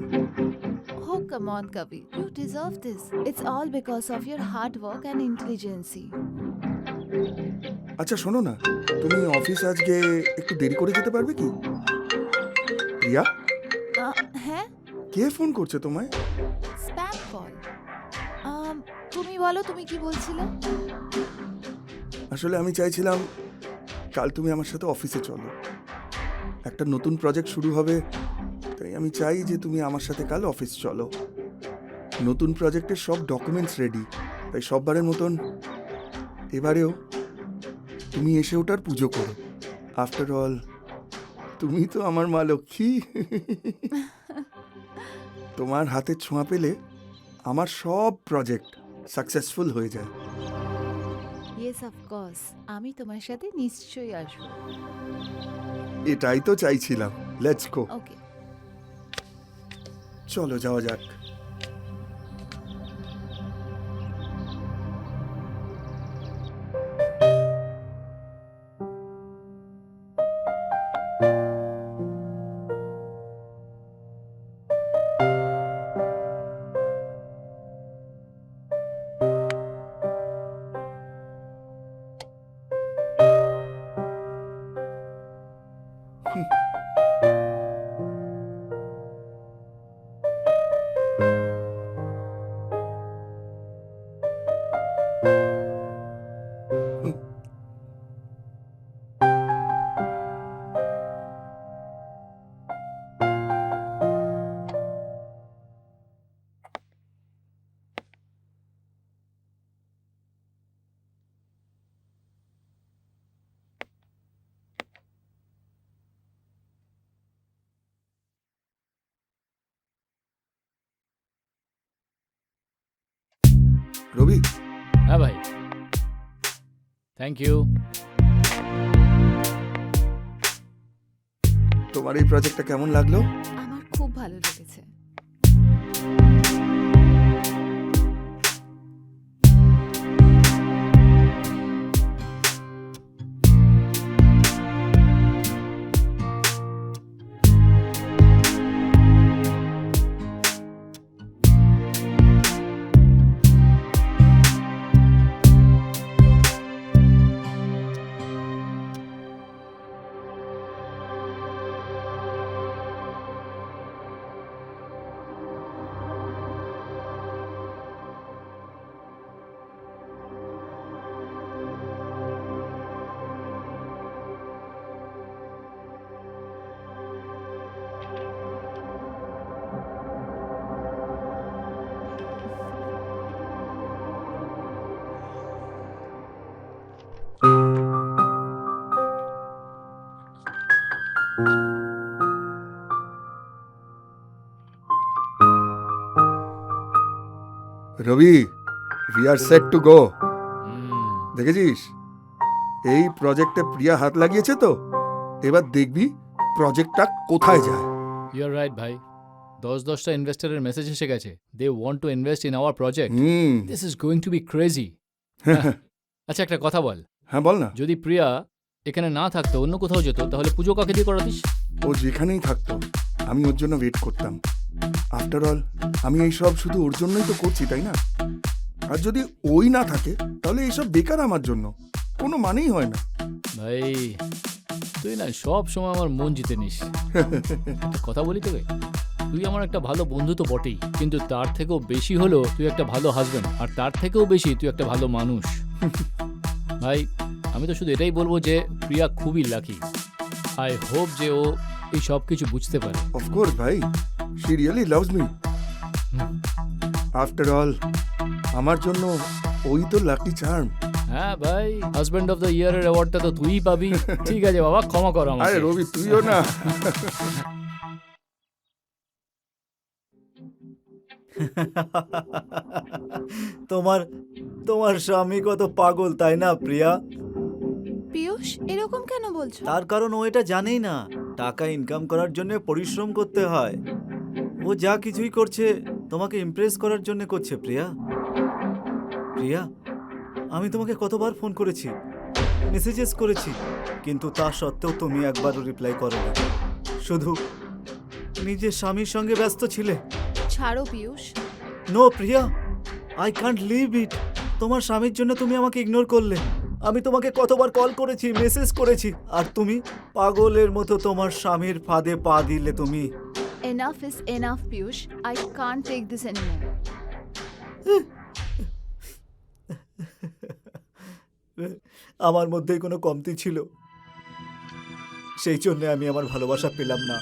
Oh, come on, Kavi. You deserve this. It's all because of your hard work and intelligence. আচ্ছা শোনো না, তুমি অফিস আজকে একটু দেরি করে যেতে পারবে কি? প্রিয়া, হ্যাঁ, কে ফোন করছে তোমায়? Spam call. তুমি বলো, তুমি কি বলছিলে? আসলে আমি চাইছিলাম কাল তুমি আমার সাথে অফিসে চলো। একটা নতুন প্রজেক্ট শুরু হবে, তাই আমি চাই যে তুমি আমার সাথে কাল অফিস চলো। নতুন প্রজেক্টের সব ডকুমেন্টস রেডি, তাই সববারের মতন এবারেও তুমি এসে ওটার পুজো করো। আফটার অল তুমি তো আমার মা লক্ষ্মী। তোমার হাতে ছোঁয়া পেলে আমার সব প্রজেক্ট সাকসেসফুল হয়ে যায়। ইয়েস অফ কোর্স, আমি তোমার সাথে নিশ্চয়ই আসবো। এটাই তো চাইছিলাম। লেটস গো, ওকে। চলো যাওয়া যাক। রবি, হ্যাঁ ভাই, থ্যাংক ইউ। তোমার এই প্রজেক্টটা কেমন লাগলো? আমার খুব ভালো লেগেছে। Ravi, we are set to go. হুম, দেখেছিস, এই প্রজেক্টে প্রিয়া হাত লাগিয়েছে তো, এবার দেখবি প্রজেক্টটা কোথায় যায়। ইউ আর রাইট ভাই। 10টা ইনভেস্টরের মেসেজ এসে গেছে। They want to invest in our project. Hmm. This is going to be crazy. আচ্ছা, একটা কথা বল, হ্যাঁ বল না। যদি প্রিয়া এখানে না থাকতো, অন্য কোথাও যেত, তাহলে পুজো কাকে দিয়ে করাতিস? ও যেখানেই থাকতো আমি ওর জন্য ওয়েট করতাম। আফটার অল আমি এইসব শুধু ওর জন্যই তো করছি, তাই না? আর যদি ওই না থাকে তাহলে এইসব বেকার, আমার জন্য কোনো মানেই হয় না। ভাই, তুই না সব সময় আমার মন জিতে নিস। একটা কথা বলি তোকে, তুই আমার একটা ভালো বন্ধু তো বটেই, কিন্তু তার থেকেও বেশি হলো তুই একটা ভালো হাজবেন্ড, আর তার থেকেও বেশি তুই একটা ভালো মানুষ। ভাই, আমি তো শুধু এটাই বলবো যে প্রিয়া খুবই লাকি। আই হোপ যে ও এই সব কিছু বুঝতে পারে। অফকোর্স ভাই, she really loves me. After all আমার জন্য ওই তো লাকি চার্ম। হ্যাঁ ভাই, হাজব্যান্ড অফ দ্য ইয়ারের অ্যাওয়ার্ডটা তো তুইই পাবি। ঠিক আছে বাবা, ক্ষমা কর আরে আমাকে। রবি, তুইও না। তোমার তোমার স্বামী কত পাগল, তাই না প্রিয়া? পিয়ুষ এরকম কেন বলছো? তার কারণ ও এটা জানেই না টাকা ইনকাম করার জন্য পরিশ্রম করতে হয়। ও যা কিছুই করছে তোমাকে ইমপ্রেস করার জন্য করছে। প্রিয়া, প্রিয়া, আমি তোমাকে কতবার ফোন করেছি, মেসেজেস করেছি, কিন্তু তা সত্ত্বেও তুমি একবারও রিপ্লাই করোনি। শুধু নিজের স্বামীর সঙ্গে ব্যস্ত ছিলে। ছাড়ো Piyush. No Priya, I can't leave it. তোমার স্বামীর জন্য তুমি আমাকে ইগনোর করলে। আমি তোমাকে কতবার কল করেছি, মেসেজ করেছি, আর তুমি পাগলের মতো তোমার স্বামীর ফাঁদে পা দিলে। তুমি Enough is enough, Piyush. I can't take this anymore. আমার মধ্যেই কোনো কমতি ছিল, সেই জন্য আমি আমার ভালোবাসা পেলাম না।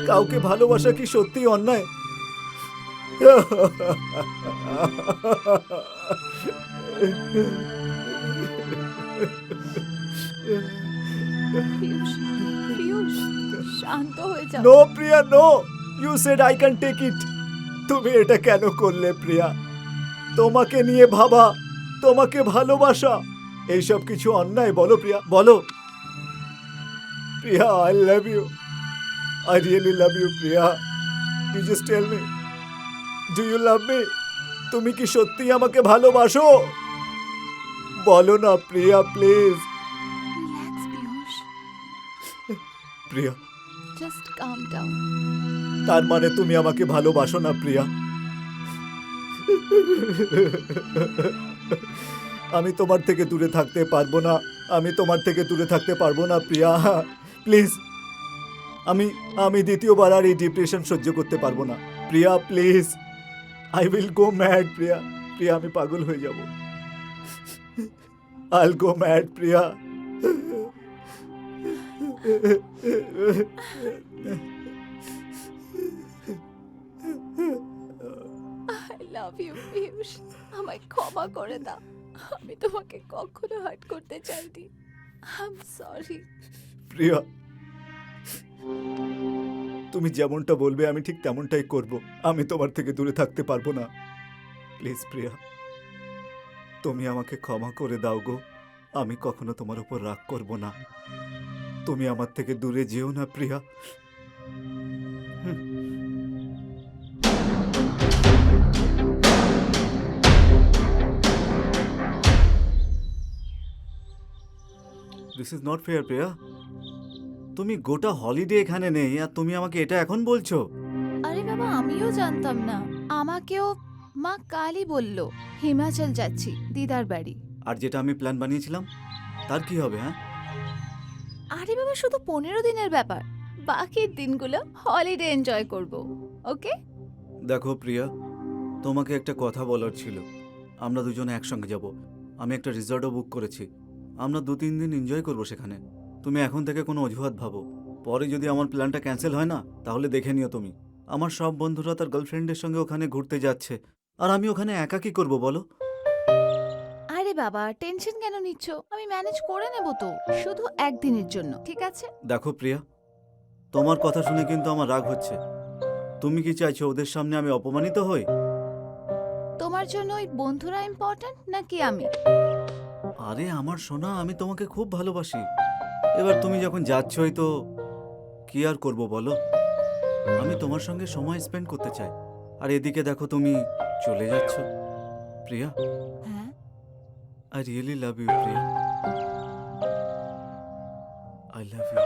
কাউকে ভালোবাসা কি সত্যি অন্যায়? Piyush, Piyush, শান্ত হয়ে যাও। No Priya, no. You said I can take it. তুমি এটা কেন করলে প্রিয়া? তোমাকে নিয়ে ভাবা, তোমাকে ভালোবাসা, এইসব কিছু অন্যায়? বলো প্রিয়া, বলো। Priya, I love you. I really love you Priya. You just tell me, do you love me? তুমি কি সত্যি আমাকে ভালোবাসো? বলো না Priya, please. Relax, Piyush. Priya, Just calm down. তার মানে তুমি আমাকে ভালোবাসো না প্রিয়া? আমি তোমার থেকে দূরে থাকতে পারবো না, আমি তোমার থেকে দূরে থাকতে পারবো না প্রিয়া, প্লিজ। আমি দ্বিতীয়বার আর এই ডিপ্রেশন সহ্য করতে পারবো না Priya, please. I will go mad Priya. Priya, আমি পাগল হয়ে যাব। I will go mad Priya. I love you, Piyush. আমায় ক্ষমা করে দাও। আমি তোমাকে কখনো হার্ট করতে চাইনি। I'm sorry. প্রিয়া, তুমি যেমনটা বলবে আমি ঠিক তেমনটাই করব। আমি তোমার থেকে দূরে থাকতে পারবো না। প্লিজ প্রিয়া, তুমি আমাকে ক্ষমা করে দাও গো। আমি কখনো তোমার উপর রাগ করব না। তুমি আমার থেকে দূরে যেও না প্রিয়া। দিস ইজ নট ফেয়ার প্রিয়া। তুমি গোটা হলিডে এখানে নেই আর তুমি আমাকে এটা এখন বলছো? আরে বাবা, আমিও জানতাম না। আমাকেও মা কালই বলল হিমাচল যাচ্ছি, দিদার বাড়ি। আর যেটা আমি প্ল্যান বানিয়েছিলাম তার কি হবে? হ্যাঁ, আরে বাবা, শুধু 15 দিনের ব্যাপার। বাকির দিনগুলো হলিডে এনজয় করব। ওকে? দেখো প্রিয়া, তোমাকে একটা কথা বলার ছিল। আমরা দুজনে একসঙ্গে যাব। আমি একটা রিসর্টও বুক করেছি। আমরা 2-3 দিন এনজয় করবো সেখানে। তুমি এখন থেকে কোনো অজুহাত ভাবো। পরে যদি আমার প্ল্যানটা ক্যান্সেল হয় না, তাহলে দেখে নিও তুমি। আমার সব বন্ধুরা তার গার্লফ্রেন্ডের সঙ্গে ওখানে ঘুরতে যাচ্ছে, আর আমি ওখানে একা কি করবো বলো? আরে বাবা, টেনশন কেন নিচ্ছ? আমি ম্যানেজ করে নেব তো। শুধু একদিনের জন্য, ঠিক আছে? দেখো প্রিয়া, তোমার কথা শুনে কিন্তু আমার রাগ হচ্ছে। তুমি কি চাইছো ওদের সামনে আমি অপমানিত হই? তোমার জন্য ওই বন্ধুরা ইম্পর্ট্যান্ট নাকি আমি? আরে আমার সোনা, আমি তোমাকে খুব ভালোবাসি। এবার তুমি যখন যাচ্ছই তো কি আর করব বলো? আমি তোমার সঙ্গে সময় স্পেন্ড করতে চাই। আর এদিকে দেখো তুমি চলে যাচ্ছ। প্রিয়া, হ্যাঁ, I really love you Priya. I love you.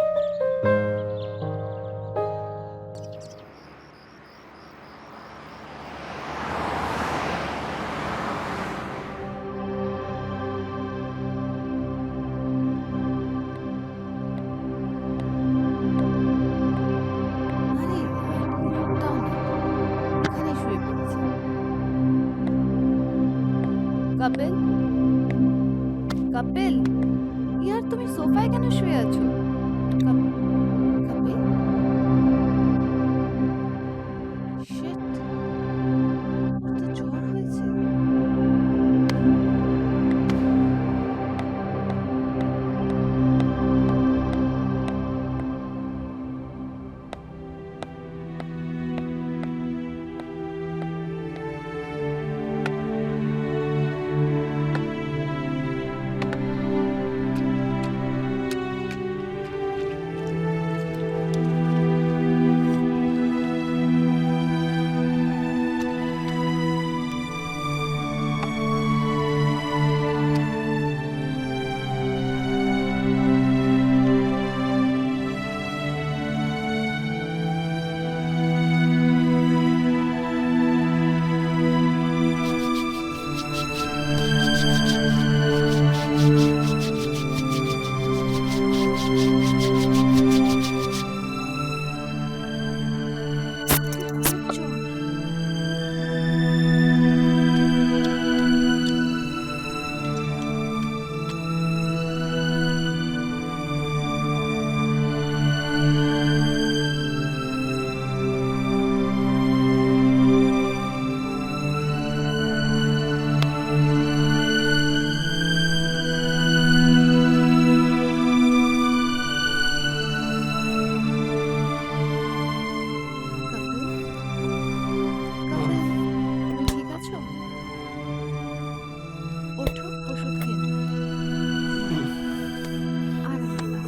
আরে লোকটাও না, এখানে শুয়ে পড়েছে। কপিল, কপিল, সোফায় কেন শুয়ে আছো? কপিল? Shit, ওর তো জ্বর হয়েছে। কপিল? কপিল, তুমি ঠিক আছো? ওঠো, ওষুধ খেয়ে নাও। আরাম করো।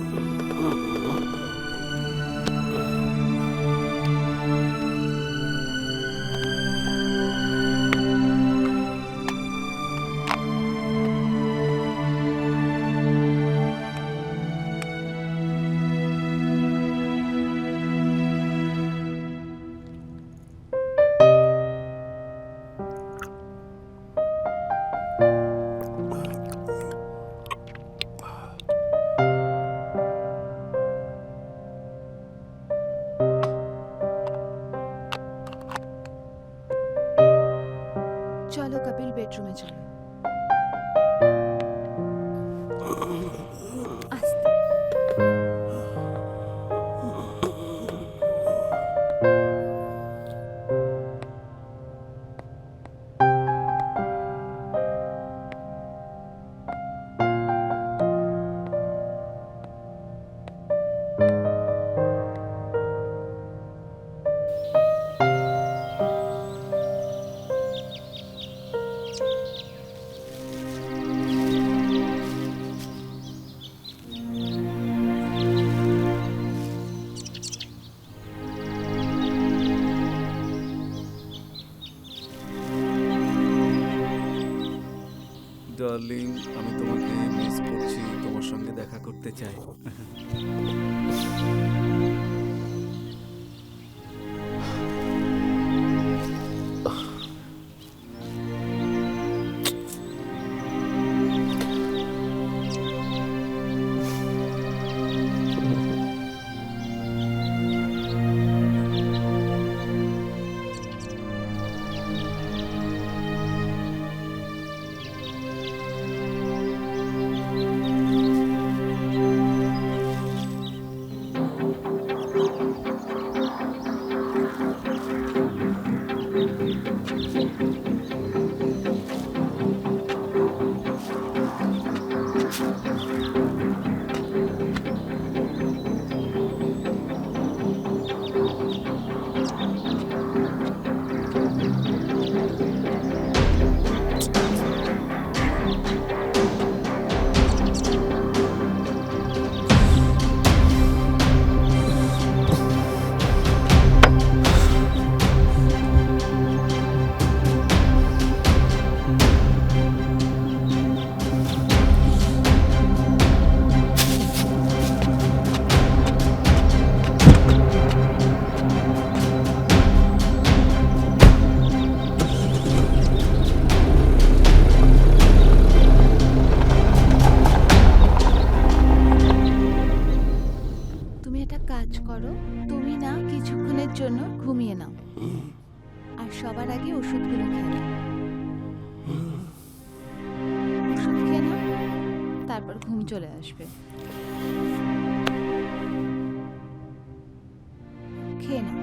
চলো কপিল, বেডরুমে চলো। আস্তে। ডার্লিং, আমি তোমাকে মিস করছি, তোমার সঙ্গে দেখা করতে চাই। তারপর ঘুম চলে আসবে। খেয়ে নাও।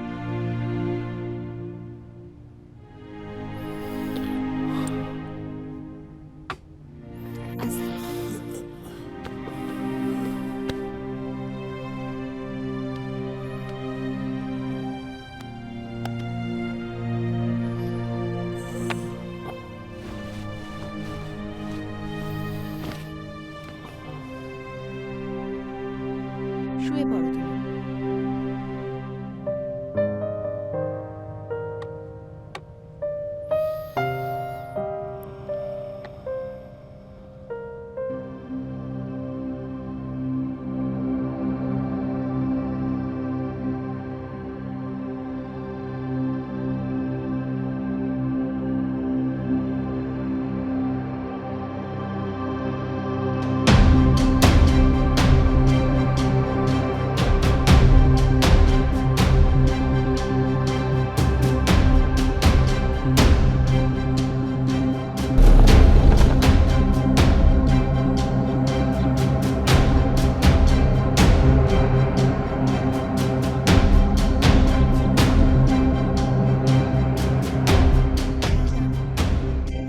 আস্তে। শুয়ে পড়ো তুমি।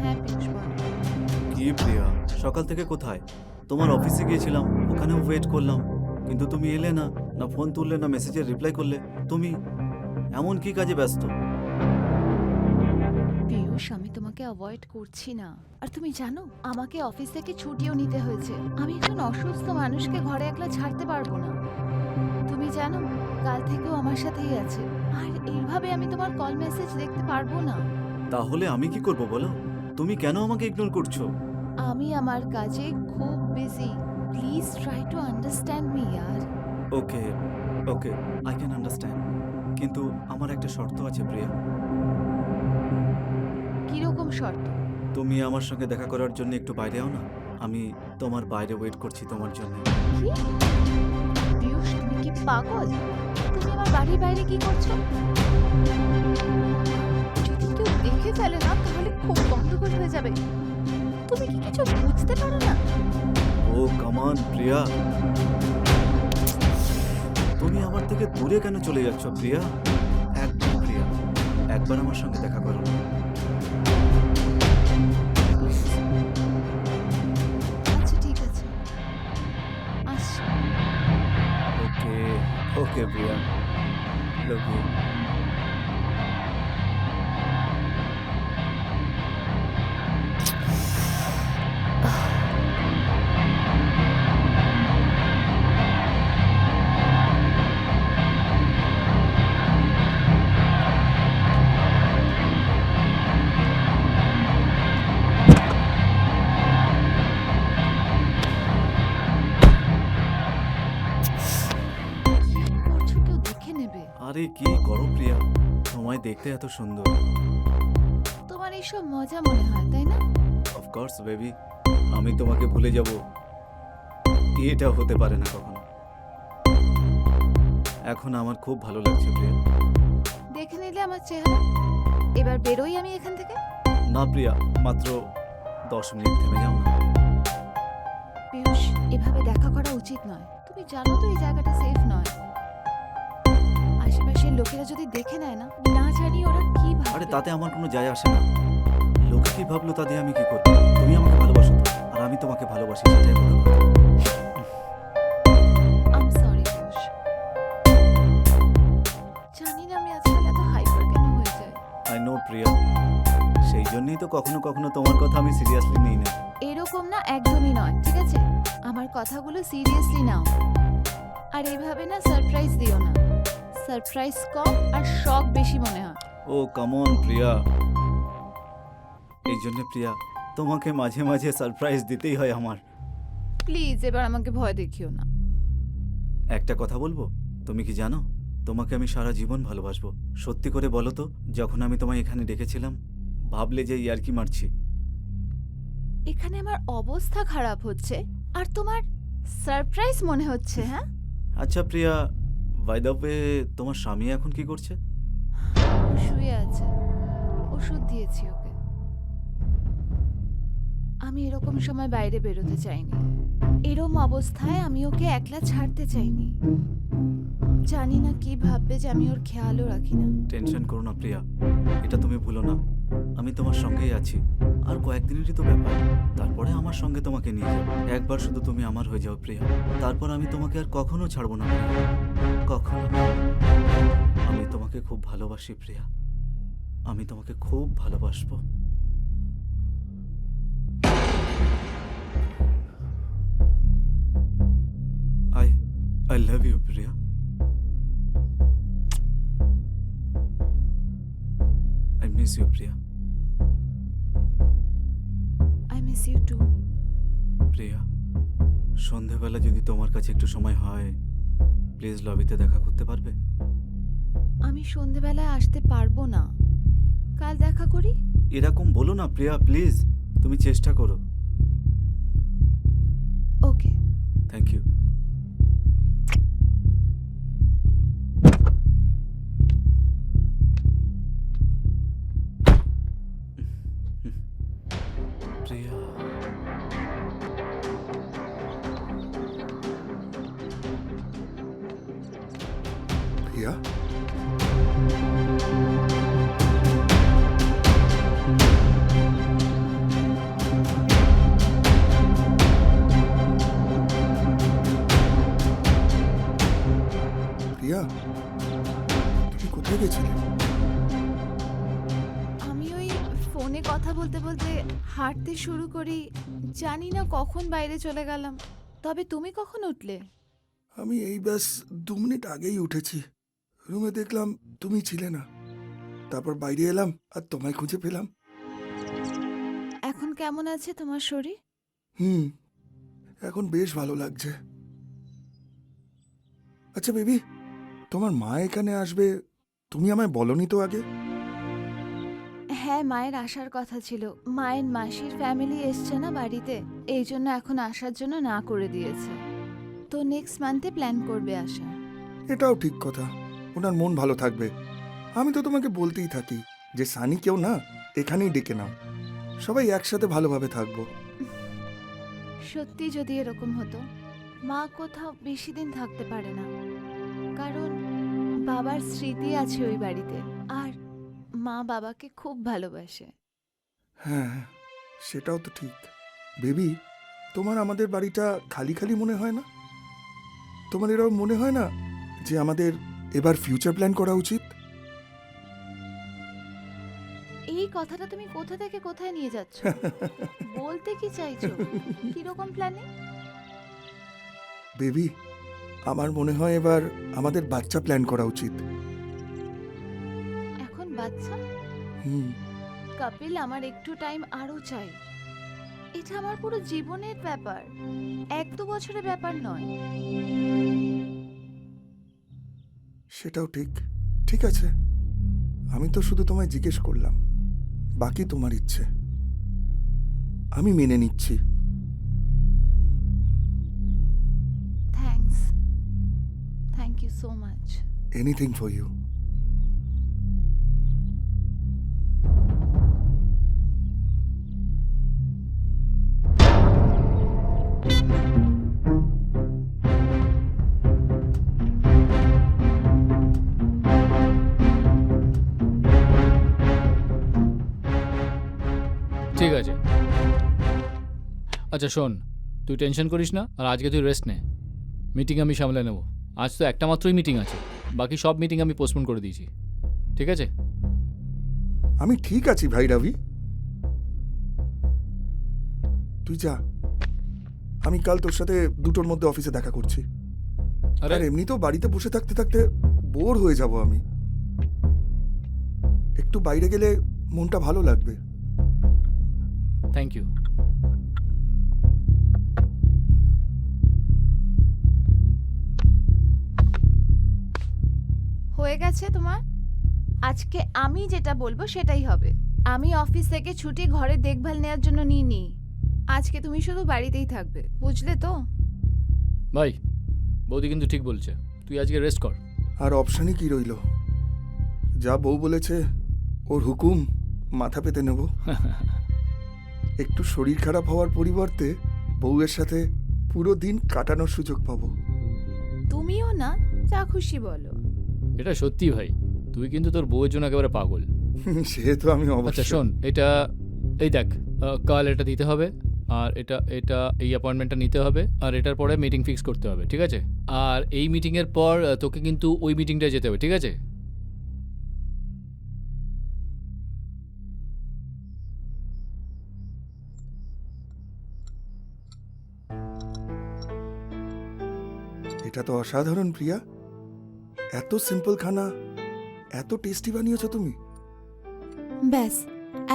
হ্যাঁ পীযূষ, বলো। কি প্রিয়া, সকাল থেকে কোথায়? তোমার অফিসে গিয়েছিলাম, ওখানেও ওয়েট করলাম, কিন্তু তুমি এলে না, না ফোন তুললে, না মেসেজের রিপ্লাই করলে। তুমি এমন কি কাজে ব্যস্ত? পীযূষ, আমি তোমাকে অ্যাভয়েড করছি না। আর তুমি জানো, আমাকে অফিস থেকে ছুটিও নিতে হয়েছে। আমি একজন অসুস্থ মানুষকে ঘরে একলা ছাড়তে পারবো না। তুমি জানো, কাল থেকেও আমার সাথেই আছে। আর এইভাবে আমি তোমার কল মেসেজ দেখতে পারবো না। তাহলে আমি কি করব বলো? তুমি কেন আমাকে ইগনোর করছো? আমি আমার কাজে খুব busy. Please try to understand me year. Okay okay, I can understand, কিন্তু আমার একটা শর্ত আছে প্রিয়া। কিরকম শর্ত? তুমি আমার সঙ্গে দেখা করার জন্য একটু বাইরে আও না। আমি তোমার বাইরে ওয়েট করছি তোমার জন্য। কি? পীযূষ, তুমি কি পাগল? তুমি আমার বাড়ির বাইরে কি করছো? যদি কেউ দেখে ফেলে না, তাহলে খুব গন্ডগোল হয়ে যাবে। তুমি কি কিছু বুঝতে পারো না? ও কামান প্রিয়া, তুমি আমার থেকে দূরে কেন চলে যাচ্ছ প্রিয়া? একদম প্রিয়া, একবার আমার সঙ্গে দেখা করো। আচ্ছা ঠিক আছে, আসছি। ওকে ওকে প্রিয়া, লাভ ইউ। করছো, কেউ দেখে নেবে। আরে কি করো প্রিয়া, তোমায় দেখতে এত সুন্দর। তোমার এইসব মজা মনে হয়, তাই না? অফকোর্স বেবি, আমি তোমাকে ভুলে যাব এটা হতে পারে না কখনো। এখন আমার খুব ভালো লাগছে প্রিয়া। দেখে নিলে আমার চেহারা। এবার বেরোই আমি এখান থেকে। না প্রিয়া, মাত্র 10 মিনিট থেমে যাও না। পীযূষ, এভাবে দেখা করা উচিত নয়। তুমি জানো তো এই জায়গাটা সেফ নয়। আশেপাশের লোকেরা যদি দেখে নেয় না, না জানি ওরা কি আরে ভাববে। তাতে আমার কোনো যায় আসে না। লোকে কি ভাবলো তাতে আমি কি করব? তুমি আমাকে ভালোবাসো তো, আর আমি তোমাকে ভালোবাসি, সেটাই বড় কথা। আম সরি পীযূষ। জানি না আমি আজকাল এত হাইপার কেন হয়ে যাই। আই নো প্রিয়া, সেই জন্যই তো কখনো কখনো তোমার কথা আমি সিরিয়াসলি নিই না। এরকম না, একদমই নয়, ঠিক আছে? আমার কথাগুলো সিরিয়াসলি নাও। আর এইভাবে না সারপ্রাইজ দিও না। সারপ্রাইজ কম আর শক বেশি মনে হয়। ও কাম অন প্রিয়া, এই জন্য প্রিয়া তোমাকে মাঝে মাঝে সারপ্রাইজ দিতেই হয় আমার। প্লিজ এবার আমাকে ভয় দেখিও না। একটা কথা বলবো, তুমি কি জানো, তোমাকে আমি সারা জীবন ভালোবাসবো। সত্যি করে বলো তো, যখন আমি তোমায় এখানে ডেকেছিলাম, ভাবলে যে ইয়ার্কি মারছি? এখানে আমার অবস্থা খারাপ হচ্ছে আর তোমার সারপ্রাইজ মনে হচ্ছে, হ্যাঁ? আচ্ছা প্রিয়া, বাই দ্য ওয়ে, তোমার স্বামী এখন কি করছে? ও শুয়ে আছে, ওষুধ দিয়েছি ওকে। আমি এরকম সময় বাইরে বেরোতে চাইনি। এরম অবস্থায় আমি ওকে একলা ছাড়তে চাইনি। জানি না কি ভাববে যে আমি ওর খেয়ালও রাখি না। টেনশন করো না প্রিয়া, এটা তুমি ভুলো না। আমি তোমার সঙ্গেই আছি। আর কয়েকদিনেরই তো ব্যাপার, তারপরে আমার সঙ্গে তোমাকে নিয়ে যাবো। একবার শুধু তুমি আমার হয়ে যাও প্রিয়া, তারপর আমি তোমাকে আর কখনো ছাড়বো না প্রিয়া, কখনো না। আমি তোমাকে খুব ভালোবাসি প্রিয়া, আমি তোমাকে খুব ভালোবাসবো। I love you, Priya. I miss you, Priya. I miss you too. Priya, সন্ধেবেলা যদি তোমার কাছে একটু সময় হয়, প্লিজ লবিতে দেখা করতে পারবে? আমি সন্ধেবেলায় আসতে পারবো না, কাল দেখা করি। এরকম বলো না প্রিয়া, প্লিজ। তুমি চেষ্টা করো। ওকে। Thank you. প্রিয়া, প্রিয়া, প্রিয়া, তুমি কোথায় গেছিলে? আমি ওই ফোনে কথা বলতে বলতে হাঁটতে শুরু করি, জানি না কখন বাইরে চলে গেলাম। তবে তুমি কখন উঠলে? আমি এই ব্যাস 2 মিনিট আগেই উঠেছি। রুমে দেখলাম তুমি ছিলে না, তারপর বাইরে এলাম আর তোমায় খুঁজে পেলাম। এখন কেমন আছে তোমার শরীর? এখন বেশ ভালো লাগছে। আচ্ছা বেবি, তোমার মা এখানে আসবে, তুমি আমায় বলনি তো আগে? হ্যাঁ, মায়ের আসার কথা ছিল। মায়ের মাসির ফ্যামিলি এসছে না বাড়িতে, এই জন্য এখন আসার জন্য না করে দিয়েছে। তো নেক্সট মান্থে প্ল্যান করবে আসা। এটাও ঠিক কথা, ওনার মন ভালো থাকবে। আমি তো তোমাকে বলতেই থাকি যে সানি কেউ না, এখানেই ডেকে নাও, সবাই একসাথে ভালোভাবে থাকবো। সত্যি যদি এরকম হতো। মা কোথাও বেশি দিন থাকতে পারে না, কারণ বাবার স্মৃতি আছে ওই বাড়িতে, আর মা বাবাকে খুব ভালোবাসে। হ্যাঁ, সেটাও তো ঠিক। বেবি, তোমার আমাদের বাড়িটা খালি খালি মনে হয় না? তোমার এরকম মনে হয় না যে আমাদের এবার ফিউচার প্ল্যান করা উচিত? এই কথাটা তুমি কোথা থেকে কোথায় নিয়ে যাচ্ছ? বলতে কি চাইছো? কিরকম প্ল্যানিং? বেবি, আমার মনে হয় এবার আমাদের বাচ্চা প্ল্যান করা উচিত। এখন বাচ্চা? হুম। কপিল, আমার একটু টাইম আরো চাই। এটা আমার পুরো জীবনের ব্যাপার, 1-2 বছরের ব্যাপার নয়। সেটাও ঠিক। ঠিক আছে, আমি তো শুধু তোমায় জিজ্ঞেস করলাম, বাকি তোমার ইচ্ছে। আমি মেনে নিচ্ছি। Thank you so much. Anything for you. ঠিক আছে। আচ্ছা শোন, তুই টেনশন করিস না, আর আজকে তুই রেস্ট নে। মিটিং আমি সামলে নেব। আজ তো একটা মাত্রই মিটিং আছে, বাকি সব মিটিং আমি পোস্টপোন করে দিয়েছি। ঠিক আছে? আমি ঠিক আছি ভাই রবি, তুই যা। আমি কাল তোর সাথে 2টোর মধ্যে অফিসে দেখা করছি। আরে আর এমনিতেও বাড়িতে বসে থাকতে থাকতে বোর হয়ে যাব আমি। একটু বাইরে গেলে মনটা ভালো লাগবে। Thank you. হয়ে গেছে তোমার? আজকে আমি যেটা বলবো সেটাই হবে। আমি অফিস থেকে ছুটি ঘরে দেখভাল নেওয়ার জন্য নিইনি। আজকে তুমি শুধু বাড়িতেই থাকবে, বুঝলে তো? ভাই, বৌদি কিন্তু ঠিক বলছে, তুই আজকে রেস্ট কর। আর অপশানই কি রইল? যা বউ বলেছে, ওর হুকুম মাথা পেতে নেব। একটু শরীর খারাপ হওয়ার পরিবর্তে বউয়ের সাথে পুরো দিন কাটানোর সুযোগ পাবো। তুমিও না, যা খুশি বলো। এটা সত্যি ভাই, তুই কিন্তু তোর বউয়ের জন্য একেবারে পাগল। সে তো আমি আচ্ছা অবশ্যই। শোন, এটা এই দেখ, কাল এটা দিতে হবে, আর এটা এটা এই অ্যাপয়েন্টমেন্টটা নিতে হবে, আর এটার পরে মিটিং ফিক্স করতে হবে, ঠিক আছে? আর এই মিটিংয়ের পর তোকে কিন্তু ওই মিটিংটায় যেতে হবে, ঠিক আছে? এটা তো অসাধারণ প্রিয়া, এত সিম্পল খানা এত টেস্টি বানিয়েছো তুমি। ব্যাস,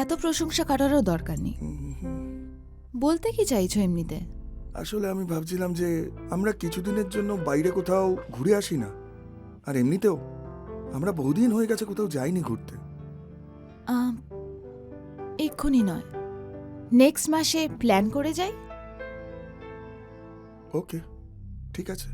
এত প্রশংসা করারও দরকার নেই। বলতে কি চাইছো এমনিতে? আসলে আমি ভাবছিলাম যে আমরা কিছুদিনের জন্য বাইরে কোথাও ঘুরে আসি না। আর এমনিতেও আমরা বহুদিন হয়ে গেছে কোথাও যাইনি ঘুরতে। এক্ষুনি নয়, নেক্সট মাসে প্ল্যান করে যাই। ওকে, ঠিক আছে।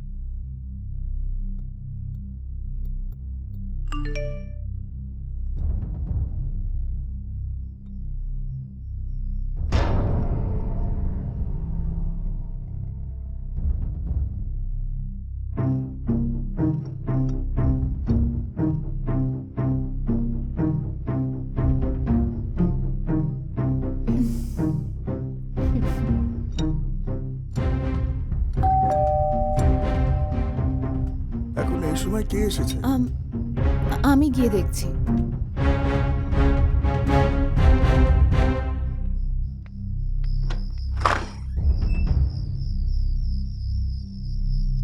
এখন এই সময় কে এসেছে? আমি গিয়ে দেখছি।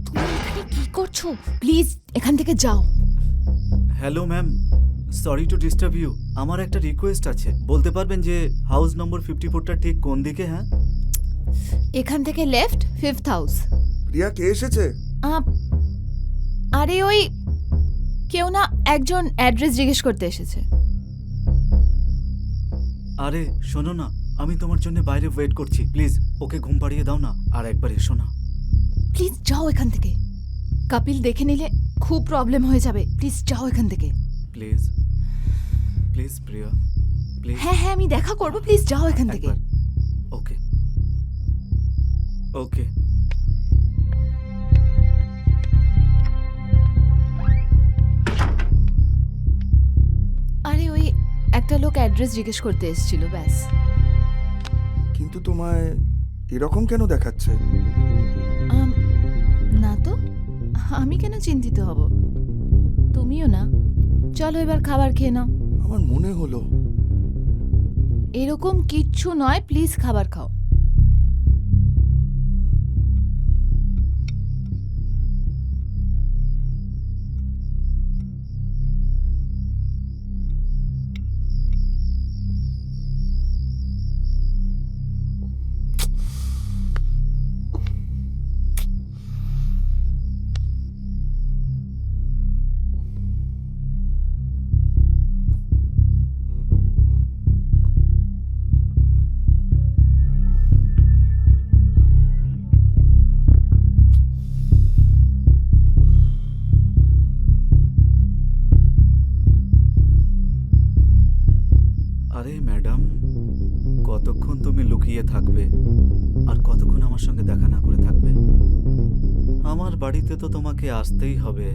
তুমি এখানে কি করছো? প্লিজ এখান থেকে যাও। Hello ma'am, sorry to disturb you. আমার একটা রিকোয়েস্ট আছে, বলতে পারবেন যে হাউস নম্বর 54টা ঠিক কোন দিকে? হ্যাঁ, এখান থেকে লেফট, 5th হাউস। প্রিয়া, কে এসেছে? আরে ওই কেউ না, একজন অ্যাড্রেস জিজ্ঞেস করতে এসেছে। আরে শোনো না, আমি তোমার জন্য বাইরে ওয়েট করছি, প্লিজ ওকে ঘুম পাড়িয়ে দাও না, আর একবার এসো না। প্লিজ যাও এখান থেকে। কপিল দেখে নিলে খুব প্রবলেম হয়ে যাবে। প্লিজ যাও এখান থেকে। Please please Priya, please. হ্যাঁ হ্যাঁ, আমি দেখা করবো। প্লিজ যাও এখান থেকে। ওকে ওকে। আরে ওই একটা লোক অ্যাড্রেস জিজ্ঞেস করতে এসেছিল, ব্যাস। কিন্তু তোমায় এরকম কেন দেখাচ্ছে? না তো, আমি কেন চিন্তিত হব? তুমিও না। চলো এবার খাবার খেয়ে নাও। আমার মনে হলো। এরকম কিচ্ছু নয়, প্লিজ খাবার খাও। আরে ম্যাডাম, কতক্ষণ তুমি লুকিয়ে থাকবে আর কতক্ষণ আমার সঙ্গে দেখা না করে থাকবে? আমার বাড়িতে তো তোমাকে আসতেই হবে।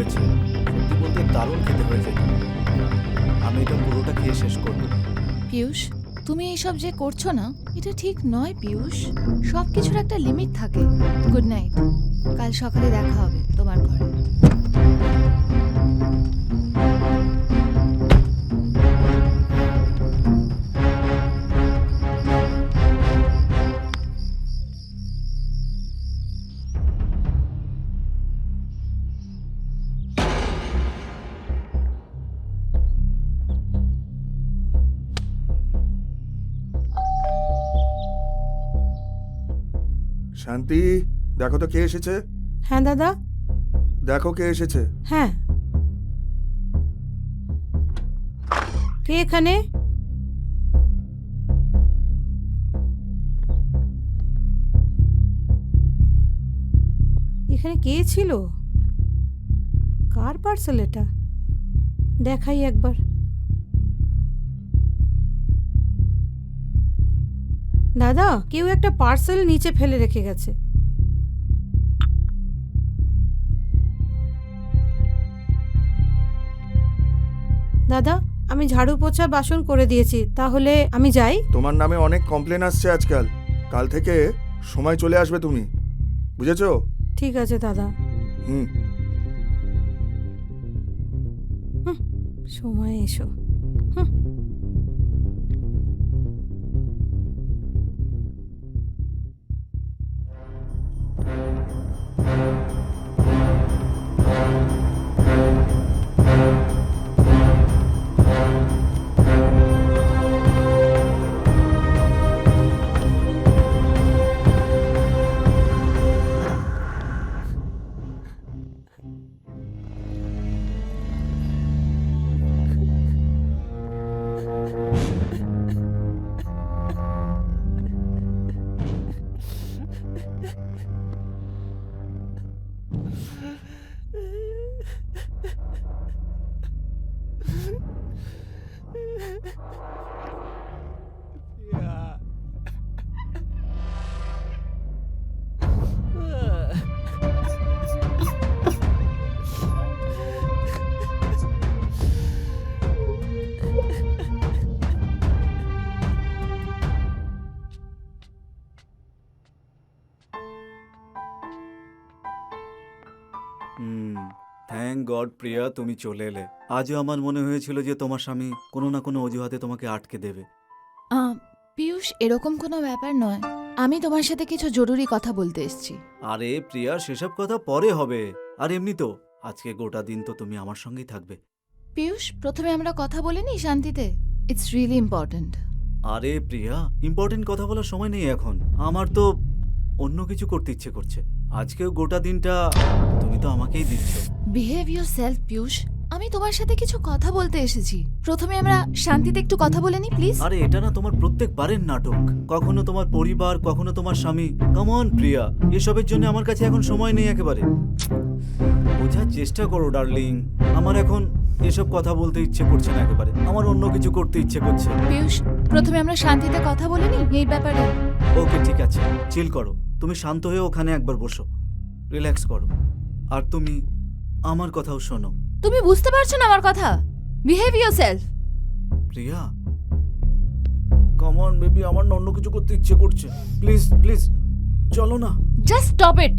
হয়েছে, সত্যি বলতে দারুণ খেতে হয়েছে। আমি এটা পুরোটা খেয়ে শেষ করবো। পিয়ুষ, তুমি এইসব যে করছো না, এটা ঠিক নয় পিয়ুষ। সব কিছুর একটা লিমিট থাকে। গুড নাইট, কাল সকালে দেখা হবে তোমার ঘরে। শান্তি, দেখো তো কে এসেছে। হ্যাঁ দাদা। দেখো কে এসেছে। হ্যাঁ, কে এখানে? এখানে কে ছিল? কার পার্সেল এটা? দেখাই একবার। দাদা, কেউ একটা পার্সেল নিচে ফেলে রেখে গেছে। দাদা, আমি ঝাড়ু পোছা বাসন করে দিয়েছি, তাহলে আমি যাই? তোমার নামে অনেক কমপ্লেন আসছে আজকাল। কাল থেকে সময় চলে আসবে তুমি, বুঝেছো? ঠিক আছে দাদা। হুম। সময় এসো। থ্যাংক গড প্রিয়া, তুমি চলে এলে। আজও আমার মনে হয়েছিল যে তোমার স্বামী কোনো না কোনো অজুহাতে তোমাকে আটকে দেবে। পিয়ুষ, এরকম কোনো ব্যাপার নয়। আমি তোমার সাথে কিছু জরুরি কথা বলতে এসেছি। আরে প্রিয়া, সেসব কথা পরে হবে। আর এমনি তো আজকে গোটা দিন তো তুমি আমার সঙ্গেই থাকবে। পিয়ুষ, প্রথমে আমরা কথা বলে নিই শান্তিতে। It's really important. আরে প্রিয়া, ইম্পর্টেন্ট কথা বলার সময় নেই এখন। আমার তো অন্য কিছু করতে ইচ্ছে করছে। আজকেও গোটা দিনটা তুমি তো আমাকেই দিচ্ছ। Behave your self Piyush. আমি তোমার সাথে কিছু কথা বলতে এসেছি। প্রথমে আমরা শান্তিতে একটু কথা বলে নিই প্লিজ। আরে এটা না তোমার প্রত্যেকবারের নাটক। কখনো তোমার পরিবার, কখনো তোমার স্বামী। কাম অন প্রিয়া, এসবের জন্য আমার কাছে এখন সময় নেই একেবারে। বোঝার চেষ্টা করো ডার্লিং। আমার এখন এসব কথা বলতে ইচ্ছে করছে না একেবারে। আমার অন্য কিছু করতে ইচ্ছে করছে। পিয়ুষ, প্রথমে আমরা শান্তিতে কথা বলে নিই এই ব্যাপারে। ওকে ঠিক আছে, চিল করো। তুমি শান্ত হয়ে ওখানে একবার বসো, রিল্যাক্স করো। আর তুমি আমার কথাও শোনো। তুমি বুঝতে পারছো না আমার কথা? Behave yourself. Priya, come on baby, আমার না অন্য কিছু করতে ইচ্ছে করছে। প্লিজ প্লিজ চলো না। Just stop it.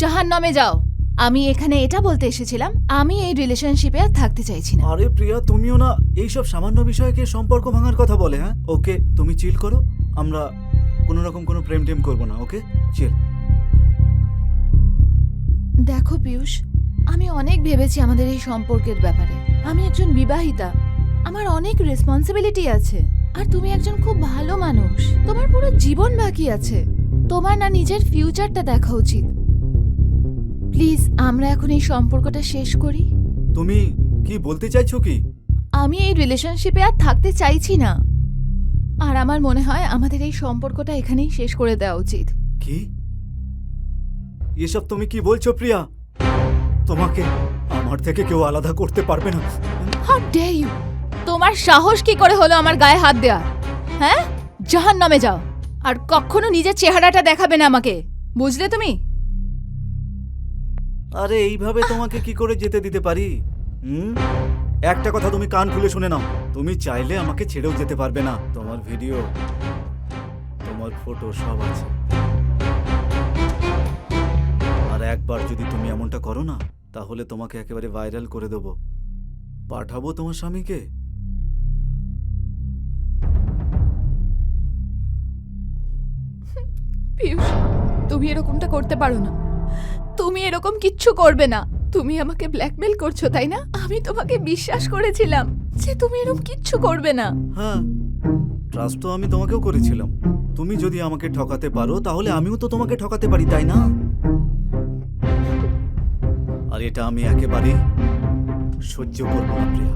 জাহান্নামে যাও। আমি এখানে এটা বলতে এসেছিলাম, আমি এই রিলেশনশিপে আর থাকতে চাইছি না। আরে প্রিয়া, তুমিও না এইসব সামান্য বিষয়কে সম্পর্ক ভাঙার কথা বলে। হ্যাঁ ওকে, তুমি চিল করো। আমরা কোনো রকম কোনো প্রেম টেম করবো না। ওকে চিল। দেখো পিয়ুষ, আমি অনেক ভেবেছি আমাদের এই সম্পর্কের ব্যাপারে। আমি একজন বিবাহিতা, আমার অনেক রেসপন্সিবিলিটি আছে। আর তুমি একজন খুব ভালো মানুষ, তোমার পুরো জীবন বাকি আছে। তোমার না নিজের ফিউচারটা দেখা উচিত। প্লিজ আমরা এখন এই সম্পর্কটা শেষ করি। তুমি কি বলতে চাইছো কি? আমি এই রিলেশনশিপে আর থাকতে চাইছি না। আর আমার মনে হয় আমাদের এই সম্পর্কটা এখানেই শেষ করে দেওয়া উচিত। কি এসব তুমি কি বলছো প্রিয়া? তোমাকে আমার থেকে কেউ আলাদা করতে পারবে না। How dare you! তোমার সাহস কি করে হলো আমার গায়ে হাত দেওয়া? হ্যাঁ, জাহান্নামে যাও। আর কখনো নিজের চেহারাটা দেখাবে না আমাকে, বুঝলে তুমি? আরে এইভাবে তোমাকে কি করে যেতে দিতে পারি? হুম, একটা কথা তুমি কান খুলে শুনে নাও, তুমি চাইলে আমাকে ছেড়েও যেতে পারবে না। তোমার ভিডিও, তোমার ফটো সব আছে। আর একবার যদি তুমি এমনটা করো না, তাহলে তোমাকে একেবারে ভাইরাল করে দেবো, পাঠাবো তোমার স্বামীকে। পিয়ুষ, তুমি এরকমটা করতে পারো না। তুমি এরকম কিচ্ছু করবে না। তুমি আমাকে ব্ল্যাকমেল করছো, তাই না? আমি তোমাকে বিশ্বাস করেছিলাম যে তুমি এরকম কিচ্ছু করবে না। হ্যাঁ, ট্রাস্ট তো আমি তোমাকেও করেছিলাম। তুমি যদি আমাকে ঠকাতে পারো, তাহলে আমিও তো তোমাকে ঠকাতে পারি, তাই না? আর এটা আমি একেবারে সহ্য করব না প্রিয়া।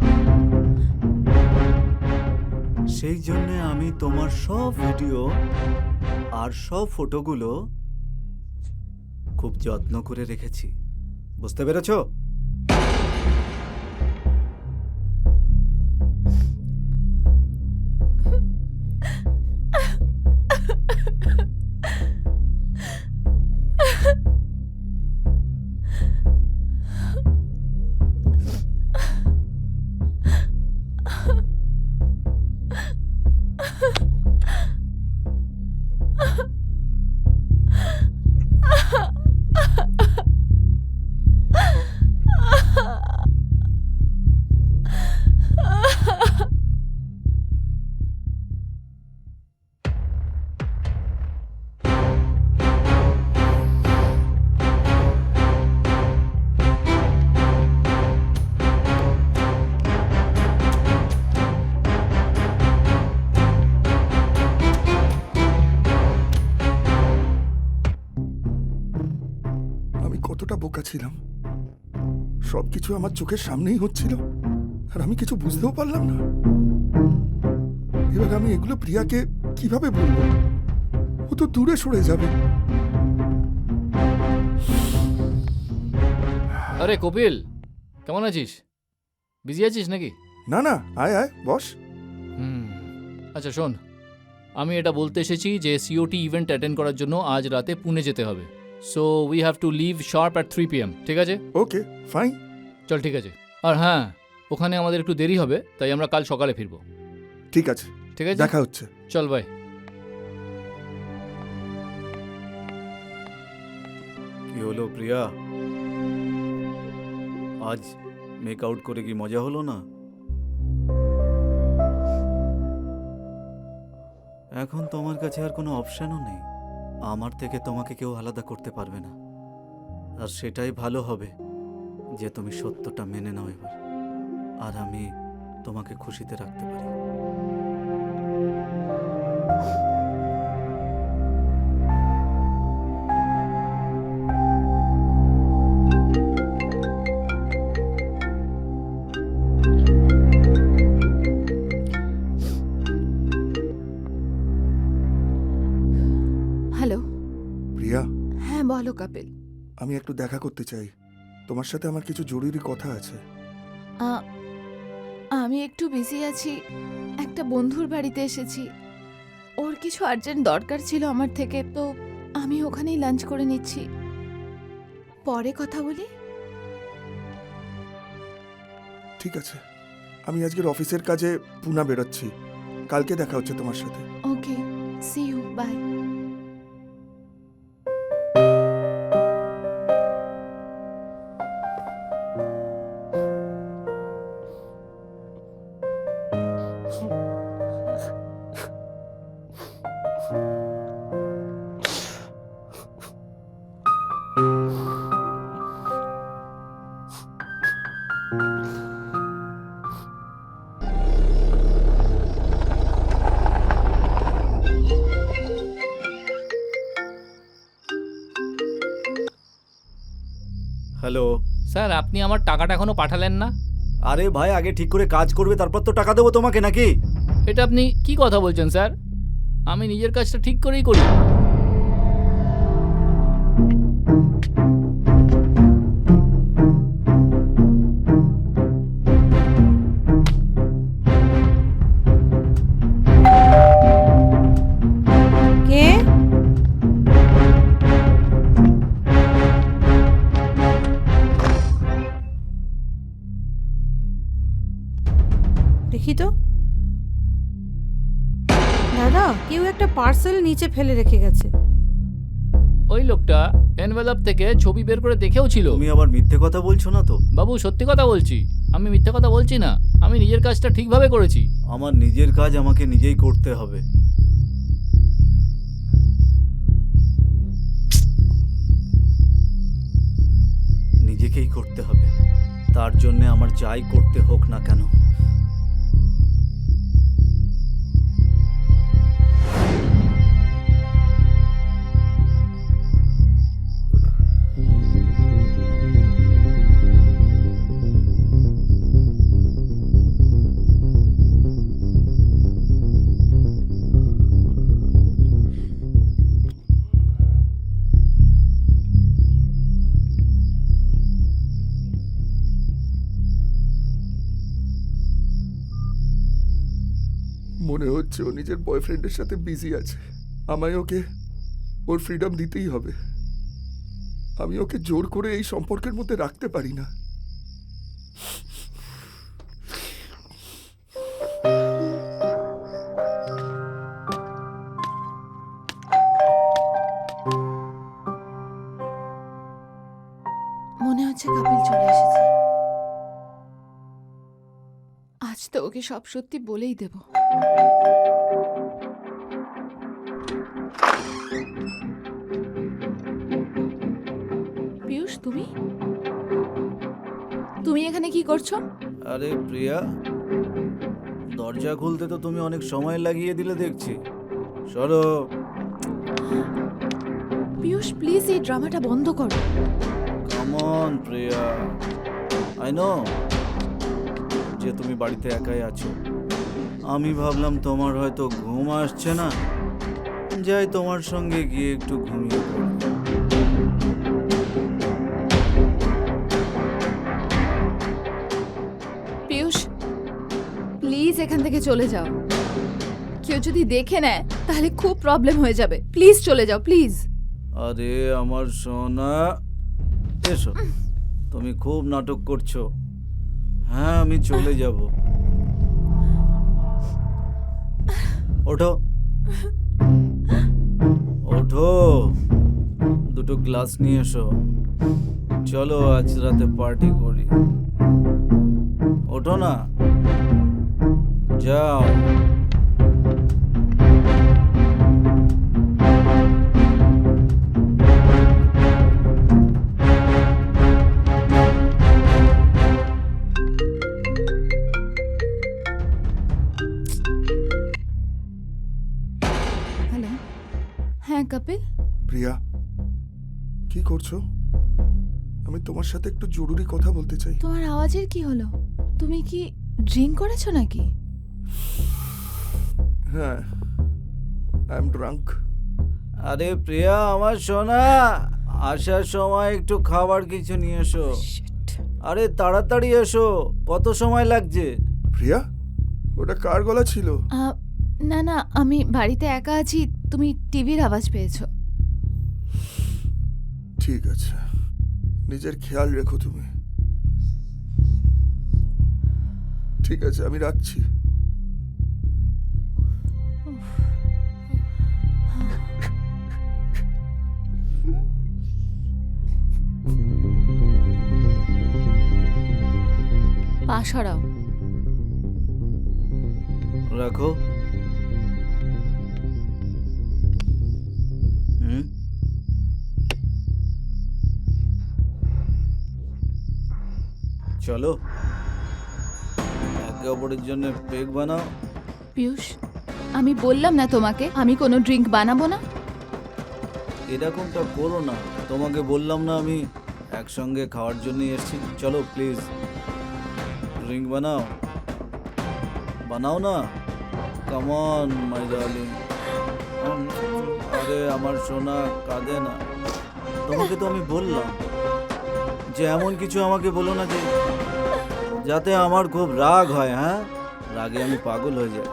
সেই জন্য আমি তোমার সব ভিডিও আর সব ফটোগুলো খুব যত্ন করে রেখেছি। বুঝতে পেরেছো? আমি কতটা বোকা ছিলাম। সবকিছু আমার চোখের সামনেই হচ্ছিল, আর আমি কিছু বুঝতেও পারলাম না। এবার আমি এগুলো প্রিয়াকে কিভাবে বলবো? ও তো দূরে সরে যাবে। আরে কপিল, কেমন আছিস? বিজি আছিস নাকি? না না, আয় আয় বস। হুম, আচ্ছা শোন, আমি এটা বলতে এসেছি যে সিওটি ইভেন্ট অ্যাটেন্ড করার জন্য আজ রাতে পুনে যেতে হবে। So we have to leave sharp at 3 PM, ঠিক আছে? Okay fine. চল ঠিক আছে। আর হ্যাঁ, ওখানে আমাদের একটু দেরি হবে, তাই আমরা কাল সকালে ফিরবো। ঠিক আছে, ঠিক আছে, দেখা হচ্ছে। চল বাই। কি হলো প্রিয়া, আজ মেক আউট করে কি মজা হলো না? এখন তোমার কাছে আর কোনো অপশনও নেই। আমার থেকে তোমাকে কেউ আলাদা করতে পারবে না। আর সেটাই ভালো হবে যে তুমি সত্যটা মেনে নাও এবার, আর আমি তোমাকে খুশিতে রাখতে পারি। হ্যালো। প্রিয়া, হ্যাঁ বলো কপিল। আমি একটু দেখা করতে চাই। তোমার সাথে আমার কিছু জরুরি কথা আছে। আমি একটু বিজি আছি, একটা বন্ধুর বাড়িতে এসেছি। ওর কিছু আর্জেন্ট দরকার ছিল আমার থেকে, তো আমি ওখানেই লাঞ্চ করে নিচ্ছি। পরে কথা বলি। ঠিক আছে, আমি আজকের অফিসের কাজে পুনা বেরোচ্ছি। কালকে দেখা হচ্ছে তোমার সাথে। Okay, see you, bye. Hello. Sir, আপনি আমার টাকাটা এখনো পাঠালেন না? আরে ভাই, আগে ঠিক করে কাজ করবে, তারপর তো টাকা দেবো তোমাকে, নাকি? এটা আপনি কি কথা বলছেন স্যার? আমি নিজের কাজটা ঠিক করেই করি। কে? দাদা, কেউ একটা পার্সেল নিচে ফেলে রেখে গেছে। ওই লোকটা এনভেলপ থেকে ছবি বের করে দেখেও ছিল। তুমি আবার মিথ্যে কথা বলছো না তো? বাবু সত্যি কথা বলছি, আমি মিথ্যে কথা বলছি না। আমি নিজের কাজটা ঠিকভাবে করেছি। আমার নিজের কাজ আমাকে নিজেই করতে হবে। নিজেকেই করতে হবে, তার জন্যে আমার যাই করতে হোক না কেন। মনে হচ্ছে ও নিজের বয়ফ্রেন্ডের সাথে বিজি আছে। আমায় ওকে ওর ফ্রিডম দিতেই হবে। আমি ওকে জোর করে এই সম্পর্কের মধ্যে রাখতে পারি না। মনে হচ্ছে কপিল চলে এসেছে। আজ তো ওকে সব সত্যি বলেই দেব। পীয়ূষ, তুমি তুমি এখানে কি করছো? আরে প্রিয়া, দরজা খুলতে তো তুমি অনেক সময় লাগিয়ে দিলে দেখছি। সরো। পীয়ূষ, প্লিজ এই ড্রামাটা বন্ধ করো। Come on Priya, I know যে তুমি বাড়িতে একাই আছো। আমি ভাবলাম তোমার হয়তো ঘুম আসছে না, যাই তোমার সঙ্গে গিয়ে একটু ঘুমিয়ে পড়ি। পীয়ূষ, প্লিজ এখান থেকে চলে যাও। কেউ যদি দেখে নেয় তাহলে খুব প্রবলেম হয়ে যাবে। প্লিজ চলে যাও, প্লিজ। আরে আমার সোনা, এসো। তুমি খুব নাটক করছো। হ্যাঁ, আমি চলে যাব। ওঠো ওঠো, দুটো গ্লাস নিয়ে এসো। চলো আজ রাতে পার্টি করি। ওঠো না, যাও। হ্যালো, হ্যাঁ কপিল। প্রিয়া, কি করছো? আমি তোমার সাথে একটু জরুরি কথা বলতে চাই। তোমার আওয়াজের কি হলো? তুমি কি ড্রিঙ্ক করেছো নাকি? হ্যাঁ, আই এম ড্রাঙ্ক। আরে প্রিয়া আমার সোনা, আসার সময় একটু খাবার কিছু নিয়ে এসো। আরে তাড়াতাড়ি এসো, কত সময় লাগছে? প্রিয়া, ওটা কার গলা ছিল? না না, আমি বাড়িতে একা আছি। তুমি টিভির আওয়াজ পেয়েছো। ঠিক আছে, নিজের খেয়াল রেখো তুমি। ঠিক আছে, আমি রাখছি। পা সরাও। রাখো। চলো একে অপরের জন্য পেগ বানাও। পীয়ূষ, আমি বললাম না তোমাকে আমি কোনো ড্রিঙ্ক বানাবো না। এরকমটা করো না, তোমাকে বললাম না আমি একসঙ্গে খাওয়ার জন্য এসেছি। চলো প্লিজ, ড্রিঙ্ক বানাও। বানাও না, কাম অন মাই ডার্লিং। আরে আমার সোনা, কাঁদে না। তোমাকে তো আমি বললাম যে এমন কিছু আমাকে বলো না যে যাতে আমার খুব রাগ হয়। হ্যাঁ, রাগে আমি পাগল হয়ে যাই।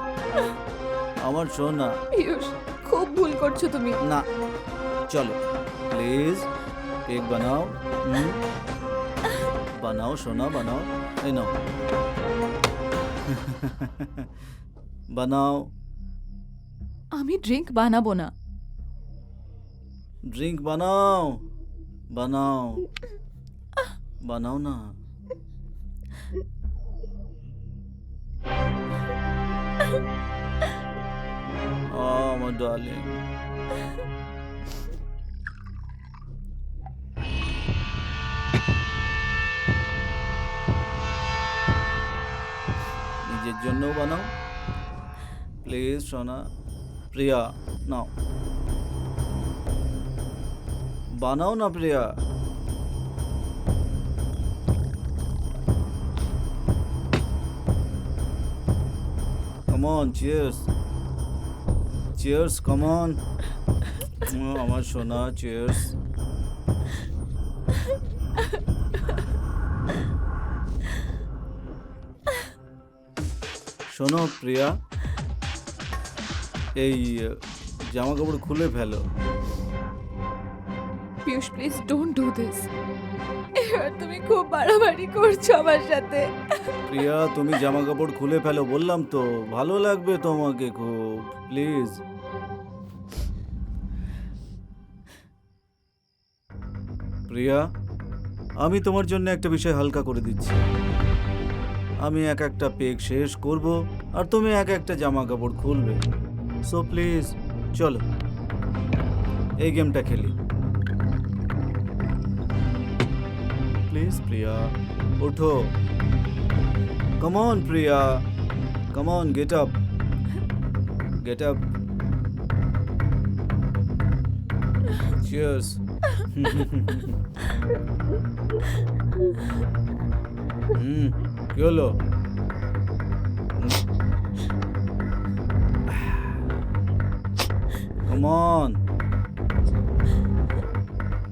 আমার সোনা। পীয়ূষ, খুব ভুল করছো তুমি। না, চলো প্লিজ কেক বানাও। বানাও সোনা, বানাও। এই নাও। বানাও। আমি ড্রিঙ্ক বানাবো না। ড্রিঙ্ক বানাও, বানাও, বানাও না। আমার ডার্লিং, নিজের জন্যও বানাও প্লিজ সোনা। প্রিয়া নাও, বানাও না প্রিয়া। Come on, cheers. Cheers, come on. আমার সোনা, cheers. শোনো প্রিয়া, এই জামা কাপড় খুলে ফেলো। Piyush please don't do this. এবার তুমি খুব বাড়াবাড়ি করছো আমার সাথে। প্রিয়া তুমি জামা কাপড় খুলে ফেলো, বললাম তো, ভালো লাগবে তোমাকে খুব, প্লিজ। প্রিয়া, আমি তোমার জন্য একটা বিষয় হালকা করে দিচ্ছি। আমি এক একটা পেগ শেষ করব আর তুমি এক একটা জামা কাপড় খুলবে। সো প্লিজ চলো এই গেমটা খেলি। প্লিজ প্রিয়া, ওঠো। Come on, Priya. Come on, get up. Get up. Cheers. কি হলো? Come on.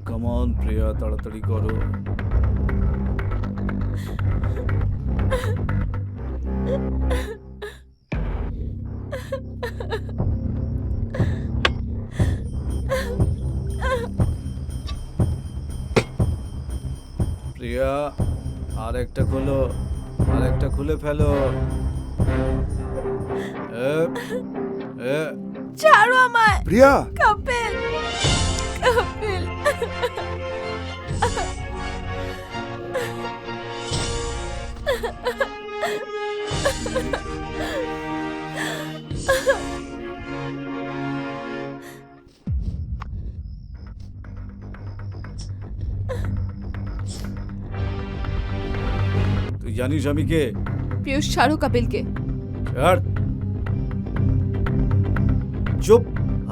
Come on, Priya, তাড়াতাড়ি করো। প্রিয়া, আর একটা খোলো, আর একটা খুলে ফেলো। ছাড়ো আমায় প্রিয়া, কপিল, কপিল। তুই জানিস আমি কে? পিয়ুষ ছাড়ো কপিলকে। ছাড়। চুপ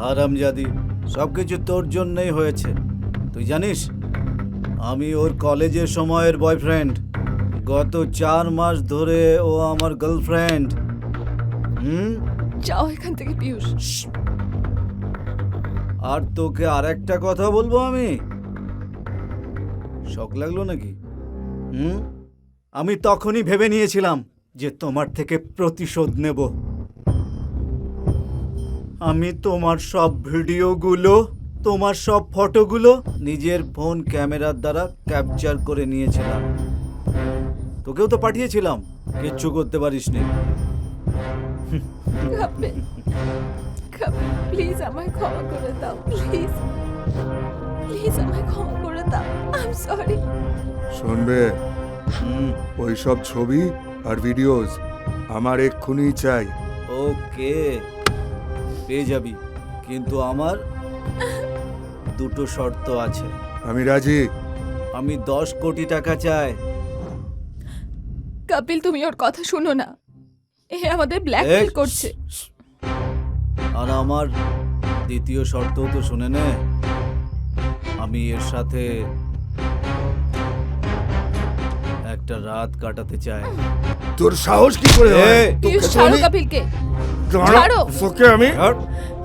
হারামজাদি, সবকিছু তোর জন্যই হয়েছে। তুই জানিস আমি ওর কলেজের সময়ের বয়ফ্রেন্ড। গত 4 মাস ধরে ও আমার গার্লফ্রেন্ড। যাও এখান থেকে পিয়ুষ। আর তোকে আর একটা কথা বলবো আমি। শক লাগলো নাকি? আমি তখনই ভেবে নিয়েছিলাম যে তোমার থেকে প্রতিশোধ নেব। আমি তোমার সব ভিডিওগুলো, তোমার সব ফটোগুলো নিজের ফোন ক্যামেরার দ্বারা ক্যাপচার করে নিয়েছিলাম। তোকেও তো পাঠিয়েছিলাম, কিচ্ছু করতে পারিসনি। কপিল, কপিল প্লিজ আমায় ক্ষমা করে দাও, প্লিজ, প্লিজ আমায় ক্ষমা করে দাও। I am sorry. শুনবে, ওই সব ছবি আর ভিডিওস আমার এক্ষুনি চাই। ওকে, পেয়ে যাবি, কিন্তু আমার 2টো শর্ত আছে। আমি রাজি। আমি 10 কোটি টাকা চাই। কপিল তুমি ওর কথা শুনো না, এ আমাদের ব্ল্যাকমেল করছে। আর আমার দ্বিতীয় শর্তও তো শুনে নে। আমি এর সাথে একটা রাত কাটাতে চাই। তোর সাহস কি করে হয়? পিয়ুষ তোকে তো ছাড়ো আমি- কপিলকে, দাঁড়া, ছাড়ো। তোকে আমি ছাড়।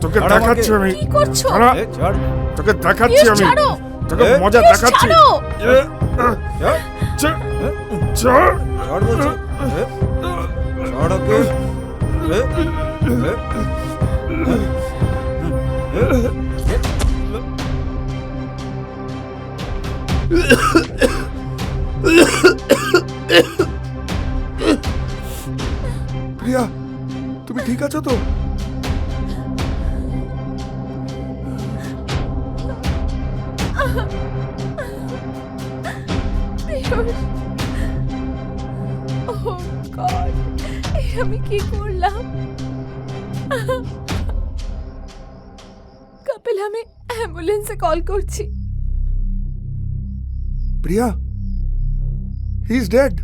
তোকে ছাড় দেখাচ্ছি আমাকে। আমি। কি করছো? দাঁড়া, ছাড়। তোকে দেখাচ্ছি পিয়ুষ আমি। ছাড়ো, তোকে এ, মজা পিয়ুষ দেখাচ্ছি। ছাড়ো। ছাড়। ছাড়, ছাড়। ছাড় বলছি। ছাড় ওকে। প্রিয়া, তুমি ঠিক আছো তো? পিয়ুষ, ও গড, আমি কি করলাম? কপিল, আমি অ্যাম্বুলেন্সে কল করছি। প্রিয়া, হি ইজ ডেড।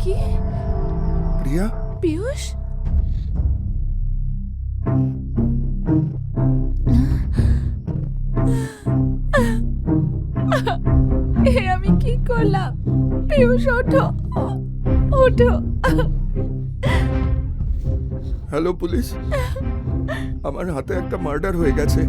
কি? প্রিয়া, পিয়ুষ, এ আমি কি করলাম? পিয়ুষ, ওঠো, ওঠো। হ্যালো পুলিশ, আমার হাতে একটা মার্ডার হয়ে গেছে।